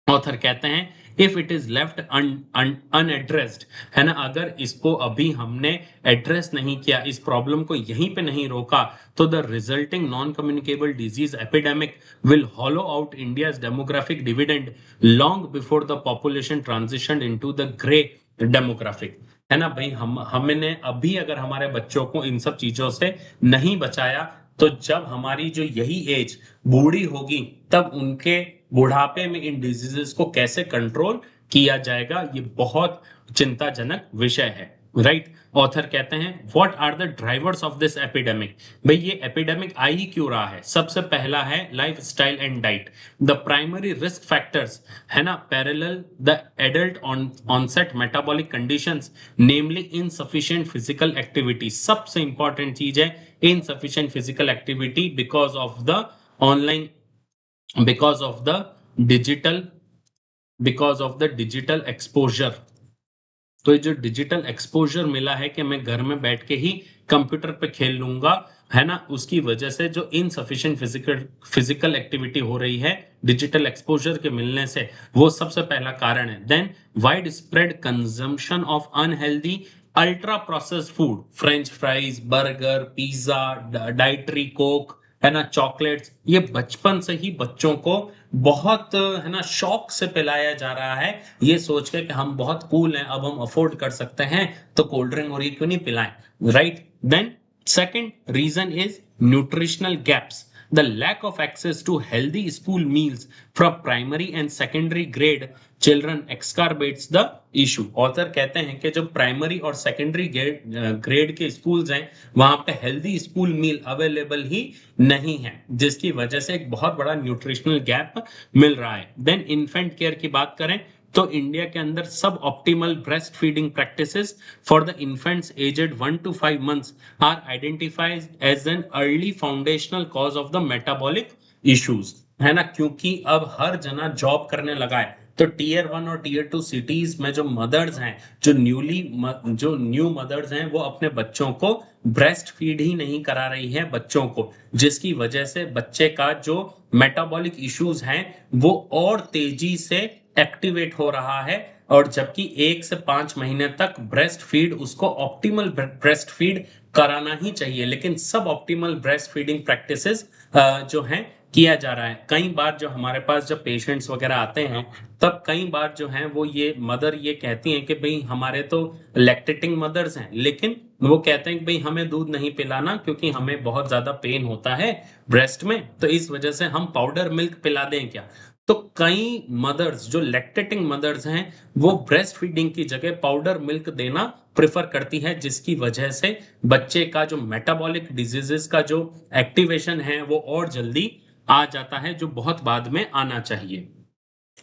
ऑथर कहते हैं if it is left unaddressed, है ना, अगर इसको अभी हमने एड्रेस नहीं किया, इस प्रॉब्लम को यहीं पे नहीं रोका, तो the resulting non communicable disease epidemic will hollow out India's demographic dividend long before the population transition into the grey demographic, है ना भाई। हमने अभी अगर हमारे बच्चों को इन सब चीजों से नहीं बचाया तो जब हमारी जो यही एज बूढ़ी होगी तब उनके बुढ़ापे में इन डिजीजेस को कैसे कंट्रोल किया जाएगा, ये बहुत चिंताजनक विषय है। राइट, ऑथर कहते हैं what are the drivers of this epidemic. भाई ये एपिडेमिक आ ही क्यों रहा है? सबसे पहला है lifestyle and diet. The primary risk factors, है ना, parallel the adult onset metabolic conditions, namely insufficient physical activity. सबसे इंपॉर्टेंट चीज है insufficient physical activity because of the online, because of the digital, because of the digital exposure, तो ये जो digital exposure मिला है कि मैं घर में बैठ के ही कंप्यूटर पे खेल लूंगा, है ना, उसकी वजह से जो इनसफिशिएंट फिजिकल एक्टिविटी हो रही है डिजिटल एक्सपोजर के मिलने से, वो सबसे पहला कारण है। Then wide spread consumption of unhealthy ultra processed food, French fries, burger, pizza, dietary coke, है ना, चॉकलेट्स, ये बचपन से ही बच्चों को बहुत, है ना, शौक से पिलाया जा रहा है, ये सोच के कि हम बहुत कूल हैं, अब हम अफोर्ड कर सकते हैं, तो कोल्ड ड्रिंक और ये क्यों नहीं पिलाएं, right. Then second reason is nutritional gaps. The lack of access to healthy school meals from primary and secondary grade children exacerbates the issue. Author कहते हैं कि जो प्राइमरी और सेकेंडरी ग्रेड के स्कूल्स हैं वहां पे हेल्दी स्कूल मील available ही नहीं है, जिसकी वजह से एक बहुत बड़ा न्यूट्रिशनल गैप मिल रहा है। देन इन्फेंट केयर की बात करें तो इंडिया के अंदर सब optimal breast feeding practices for the infants aged 1 to 5 months are identified as an early foundational cause of the metabolic issues, है ना, क्योंकि अब हर जना जॉब करने लगा है, तो टीयर 1 और टीयर 2 सिटीज में जो मदर्स हैं, जो न्यू मदर्स हैं, वो अपने बच्चों को ब्रेस्ट फीड ही नहीं करा रही है बच्चों को, जिसकी वजह से बच्चे का जो मेटाबॉलिक इश्यूज हैं वो और तेजी से एक्टिवेट हो रहा है। और जबकि 1 से 5 महीने तक ब्रेस्ट फीड, उसको ऑप्टिमल ब्रेस्ट फीड कराना ही चाहिए, लेकिन सब ऑप्टिमल ब्रेस्ट फीडिंग प्रैक्टिसेस जो हैं किया जा रहा है। कई बार जो हमारे पास जब पेशेंट्स वगैरह आते हैं, तब कई बार जो है वो ये मदर ये कहती हैं कि भाई हमारे तो लैक्टेटिंग मदर्स हैं, लेकिन वो कहते हैं कि भाई हमें दूध नहीं पिलाना क्योंकि हमें बहुत ज्यादा पेन होता है ब्रेस्ट में, तो इस वजह से हम पाउडर मिल्क पिला दें क्या। तो कई मदर्स जो लैक्टेटिंग मदर्स हैं वो ब्रेस्ट फीडिंग की जगह पाउडर मिल्क देना प्रेफर करती है, जिसकी वजह से बच्चे का जो मेटाबॉलिक डिजीजेस का जो एक्टिवेशन है वो और जल्दी आ जाता है, जो बहुत बाद में आना चाहिए।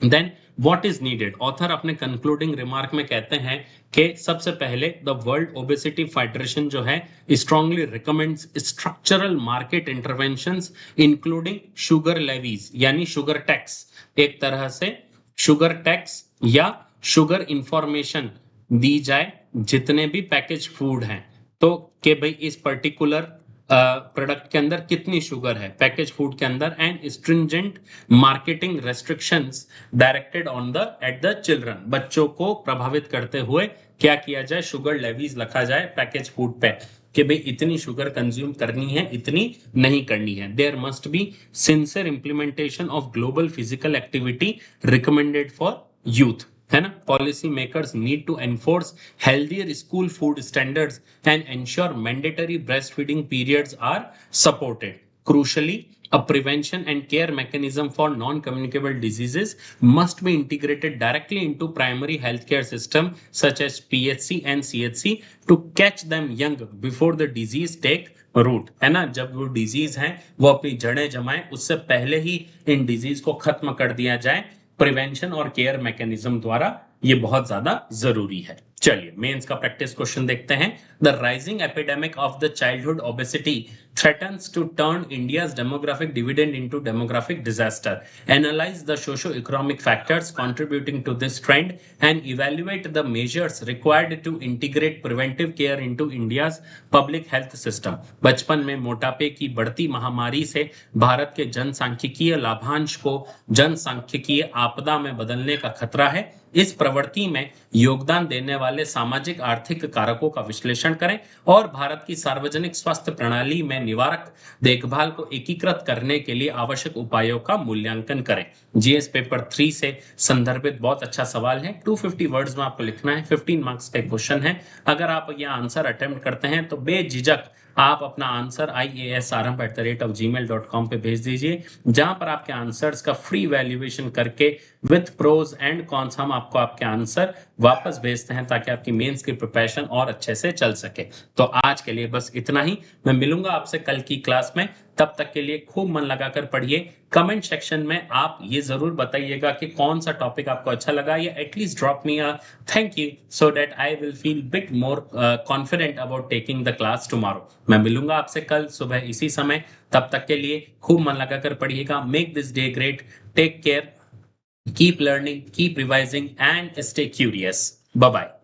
Then what is needed, author अपने कंक्लूडिंग रिमार्क में कहते हैं कि सबसे पहले द वर्ल्ड ओबेसिटी फेडरेशन जो है strongly recommends structural market interventions including sugar levies, यानी शुगर टैक्स, एक तरह से शुगर टैक्स या शुगर इंफॉर्मेशन दी जाए जितने भी पैकेज फूड हैं, तो कि भाई इस पर्टिकुलर प्रोडक्ट के अंदर कितनी शुगर है पैकेज फूड के अंदर, and stringent marketing restrictions directed on the at the children, बच्चों को प्रभावित करते हुए क्या किया जाए, शुगर लेवीज रखा जाए पैकेज फूड पे कि भाई इतनी शुगर कंज्यूम करनी है, इतनी नहीं करनी है। There must be sincere implementation of global physical activity recommended for youth, है ना। Policy makers need to enforce healthier school food standards and ensure mandatory breast feeding periods are supported. Crucially, a prevention and care mechanism for non-communicable diseases must be integrated directly into primary healthcare system such as PHC and CHC to catch them young before the disease take root, है ना। जब वो disease है वो अपनी जड़ें जमाए, उससे पहले ही इन डिजीज को खत्म कर दिया जाए प्रिवेंशन और केयर मैकेनिज्म द्वारा, ये बहुत ज्यादा जरूरी है। चलिए मेंस का प्रैक्टिस क्वेश्चन देखते हैं। The rising epidemic of the childhood obesity threatens to turn India's demographic dividend into demographic disaster. Analyze the socio-economic factors contributing to this trend and evaluate the measures required to integrate preventive care into India's public health system. बचपन में मोटापे की बढ़ती महामारी से भारत के जनसांख्यिकीय लाभांश को जनसांख्यिकीय आपदा में बदलने का खतरा है। इस प्रवृत्ति में योगदान देने वाले सामाजिक आर्थिक कारकों का विश्लेषण करें और भारत की सार्वजनिक स्वास्थ्य प्रणाली में निवारक देखभाल को एकीकृत करने के लिए आवश्यक उपायों का मूल्यांकन करें। जीएस पेपर 3 से संदर्भित बहुत अच्छा सवाल है, 250 वर्ड्स में आपको लिखना है, 15 मार्क्स का क्वेश्चन है। अगर आप यह आंसर अटेम्प्ट करते हैं तो बेझिझक आप अपना आंसर iasrm@gmail.com पे भेज दीजिए, जहां पर आपके आंसर्स का फ्री वैल्यूएशन करके विथ प्रोज एंड कॉन्स हम आपको आपके आंसर वापस भेजते हैं, ताकि आपकी मेंस की प्रिपरेशन और अच्छे से चल सके। तो आज के लिए बस इतना ही, मैं मिलूंगा आपसे कल की क्लास में। तब तक के लिए खूब मन लगाकर पढ़िए। कमेंट सेक्शन में आप ये जरूर बताइएगा कि कौन सा टॉपिक आपको अच्छा लगा, या at least drop me a thank you so that I will feel bit more confident about taking the class tomorrow. मैं मिलूंगा आपसे कल सुबह इसी समय। तब तक के लिए खूब मन लगाकर पढ़िएगा। Make this day great, take care, keep learning, keep revising, and stay curious. Bye bye.